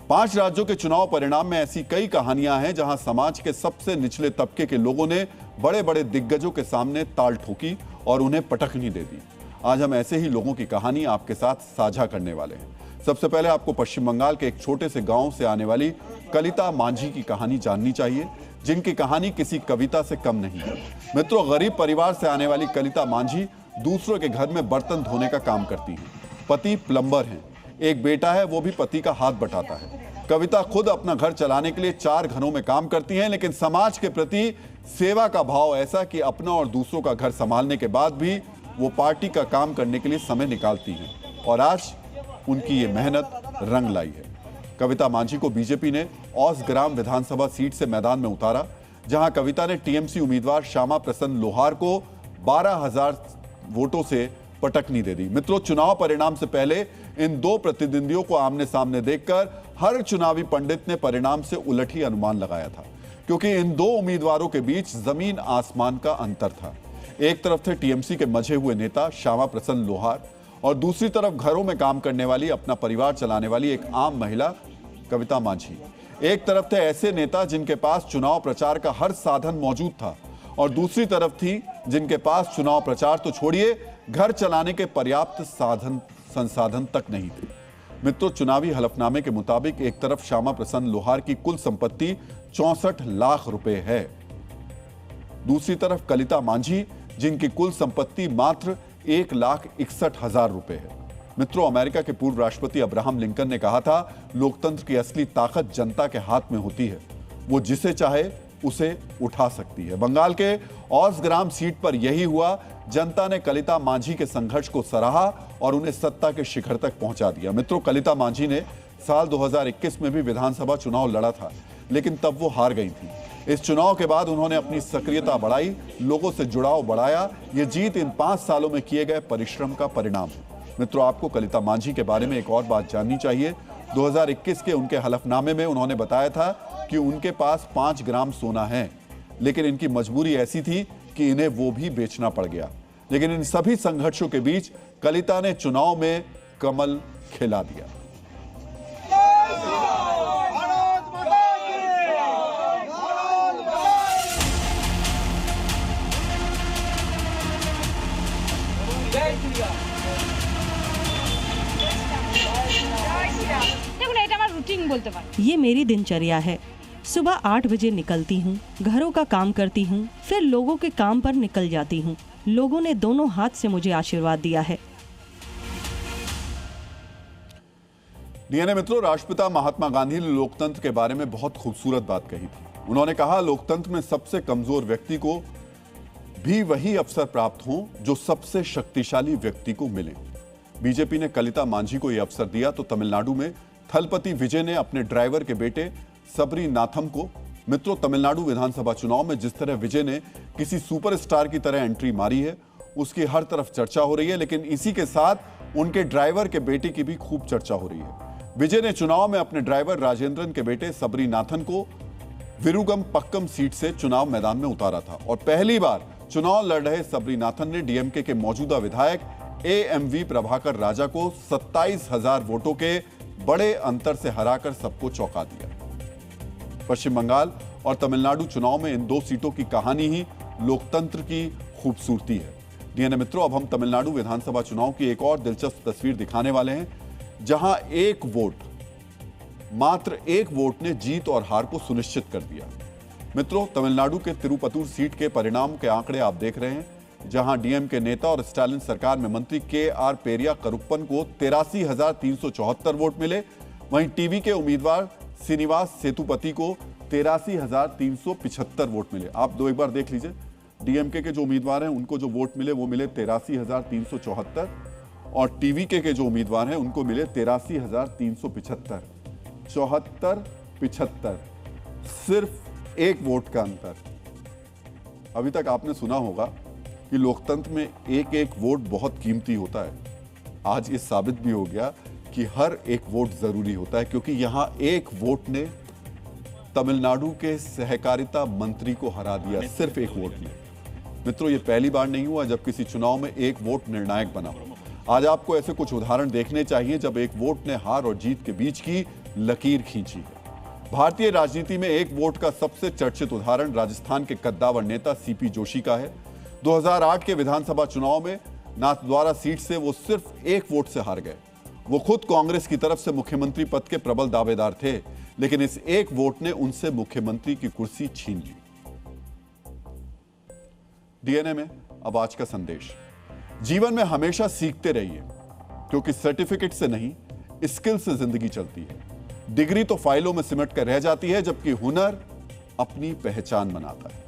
5 राज्यों के चुनाव परिणाम में ऐसी कई कहानियां हैं जहां समाज के सबसे निचले तबके के लोगों ने बड़े बड़े दिग्गजों के सामने ताल ठोकी और उन्हें पटकनी दे दी। आज हम ऐसे ही लोगों की कहानी आपके साथ साझा करने वाले हैं। सबसे पहले आपको पश्चिम बंगाल के एक छोटे से गांव से आने वाली कलिता मांझी की कहानी जाननी चाहिए, जिनकी कहानी किसी कविता से कम नहीं है। मित्रों, गरीब परिवार से आने वाली कलिता मांझी दूसरों के घर में बर्तन धोने का काम करती हैं। पति प्लम्बर हैं, एक बेटा है, वो भी पति का हाथ बटाता है। कविता खुद अपना घर चलाने के लिए 4 घरों में काम करती हैं, लेकिन समाज के प्रति सेवा का भाव ऐसा कि अपना और दूसरों का घर संभालने के बाद भी वो पार्टी का काम करने के लिए समय निकालती हैं। और आज उनकी ये मेहनत रंग लाई है। कविता मांझी को बीजेपी ने औस ग्राम विधानसभा सीट से मैदान में उतारा, जहां कविता ने टीएमसी उम्मीदवार श्यामा प्रसन्न लोहार को 12,000 वोटों से पटकनी दे दी। मित्रों, चुनाव परिणाम से पहले इन दो प्रतिद्वंदियों को आमने सामने देखकर हर चुनावी पंडित ने परिणाम से उलट ही अनुमान लगाया था, क्योंकि इन दो उम्मीदवारों के बीच जमीन आसमान का अंतर था। एक तरफ थे टीएमसी के मजे हुए नेता श्यामा प्रसन्न लोहार और दूसरी तरफ घरों में काम करने वाली, अपना परिवार चलाने वाली एक आम महिला कविता माझी। एक तरफ थे ऐसे नेता जिनके पास चुनाव प्रचार का हर साधन मौजूद था और दूसरी तरफ थी जिनके पास चुनाव प्रचार तो छोड़िए, घर चलाने के पर्याप्त संसाधन तक नहीं थे। मित्रों, चुनावी हलफनामे के मुताबिक एक तरफ श्यामा प्रसन्न लोहार की कुल संपत्ति 64 लाख रुपए है, दूसरी तरफ कलिता माझी जिनकी कुल संपत्ति मात्र 1,61,000 रुपए है। मित्रों, अमेरिका के पूर्व राष्ट्रपति अब्राहम लिंकन ने कहा था, लोकतंत्र की असली ताकत जनता के हाथ में होती है, वो जिसे चाहे उसे उठा सकती है। बंगाल के औसग्राम सीट पर यही हुआ। जनता ने कलिता माझी के संघर्ष को सराहा और उन्हें सत्ता के शिखर तक पहुंचा दिया। मित्रों, कलिता माझी ने साल 2021 में भी विधानसभा चुनाव लड़ा था, लेकिन तब वो हार गई थी। इस चुनाव के बाद उन्होंने अपनी सक्रियता बढ़ाई, लोगों से जुड़ाव बढ़ाया। ये जीत इन 5 सालों में किए गए परिश्रम का परिणाम है। मित्रों, आपको कलिता माझी के बारे में एक और बात जाननी चाहिए। 2021 के उनके हलफनामे में उन्होंने बताया था कि उनके पास 5 ग्राम सोना है, लेकिन इनकी मजबूरी ऐसी थी कि इन्हें वो भी बेचना पड़ गया। लेकिन इन सभी संघर्षों के बीच कलिता ने चुनाव में कमल खिला दिया। ये मेरी दिनचर्या है। सुबह 8 बजे निकलती हूँ, घरों का काम करती हूँ, फिर लोगों के काम पर निकल जाती हूँ। लोगों ने दोनों हाथ से मुझे आशीर्वाद दिया है। डीएनए मित्रों, राष्ट्रपिता महात्मा गांधी ने लोकतंत्र के बारे में बहुत खूबसूरत बात कही थी। उन्होंने कहा, लोकतंत्र में सबसे कमजोर व्यक्ति को भी वही अवसर प्राप्त हो जो सबसे शक्तिशाली व्यक्ति को मिले। बीजेपी ने कलिता माझी को यह अवसर दिया तो तमिलनाडु में थलपति विजय ने अपने ड्राइवर के बेटे सबरी नाथम को। मित्रों, तमिलनाडु विधानसभा चुनाव में जिस तरह विजय ने किसी सुपरस्टार की तरह एंट्री मारी है, उसकी हर तरफ चर्चा हो रही है, लेकिन इसी के साथ उनके ड्राइवर के बेटे की भी खूब चर्चा हो रही है। विजय ने चुनाव में अपने ड्राइवर राजेंद्रन के बेटे सबरी नाथन को विरुगम पक्कम सीट से चुनाव मैदान में उतारा था और पहली बार चुनाव लड़ रहे सबरी नाथन ने डीएमके के मौजूदा विधायक एएमवी प्रभाकर राजा को 27,000 वोटों के बड़े अंतर से हराकर सबको चौंका दिया। पश्चिम बंगाल और तमिलनाडु चुनाव में इन दो सीटों की कहानी ही लोकतंत्र की खूबसूरती है। डीएनए मित्रों, अब हम तमिलनाडु विधानसभा चुनाव की एक और दिलचस्प तस्वीर दिखाने वाले हैं, जहां मात्र एक वोट ने जीत और हार को सुनिश्चित कर दिया। मित्रों, तमिलनाडु के तिरुपतुर सीट के परिणाम के आंकड़े आप देख रहे हैं, जहां डीएमके नेता और स्टालिन सरकार में मंत्री के.आर. पेरिया करुप्पन को 83,374 वोट मिले। वहीं टीवी के उम्मीदवार श्रीनिवास सेतुपति को 83,375 वोट मिले। आप दो एक बार देख लीजिए, डीएमके के जो उम्मीदवार हैं उनको जो वोट मिले वो मिले 83,374 और टीवी के जो उम्मीदवार हैं उनको मिले 83,375। 74-75, सिर्फ एक वोट का अंतर। अभी तक आपने सुना होगा कि लोकतंत्र में एक एक वोट बहुत कीमती होता है। आज ये साबित भी हो गया कि हर एक वोट जरूरी होता है, क्योंकि यहां एक वोट ने तमिलनाडु के सहकारिता मंत्री को हरा दिया, सिर्फ एक वोट ने। मित्रों, ये पहली बार नहीं हुआ जब किसी चुनाव में एक वोट निर्णायक बना। आज आपको ऐसे कुछ उदाहरण देखने चाहिए जब एक वोट ने हार और जीत के बीच की लकीर खींची है। भारतीय राजनीति में एक वोट का सबसे चर्चित उदाहरण राजस्थान के कद्दावर नेता सीपी जोशी का है। 2008 के विधानसभा चुनाव में नाथद्वारा सीट से वो सिर्फ एक वोट से हार गए। वो खुद कांग्रेस की तरफ से मुख्यमंत्री पद के प्रबल दावेदार थे, लेकिन इस एक वोट ने उनसे मुख्यमंत्री की कुर्सी छीन ली। डीएनए में अब आज का संदेश, जीवन में हमेशा सीखते रहिए, क्योंकि सर्टिफिकेट से नहीं, स्किल से जिंदगी चलती है। डिग्री तो फाइलों में सिमट कर रह जाती है, जबकि हुनर अपनी पहचान बनाता है।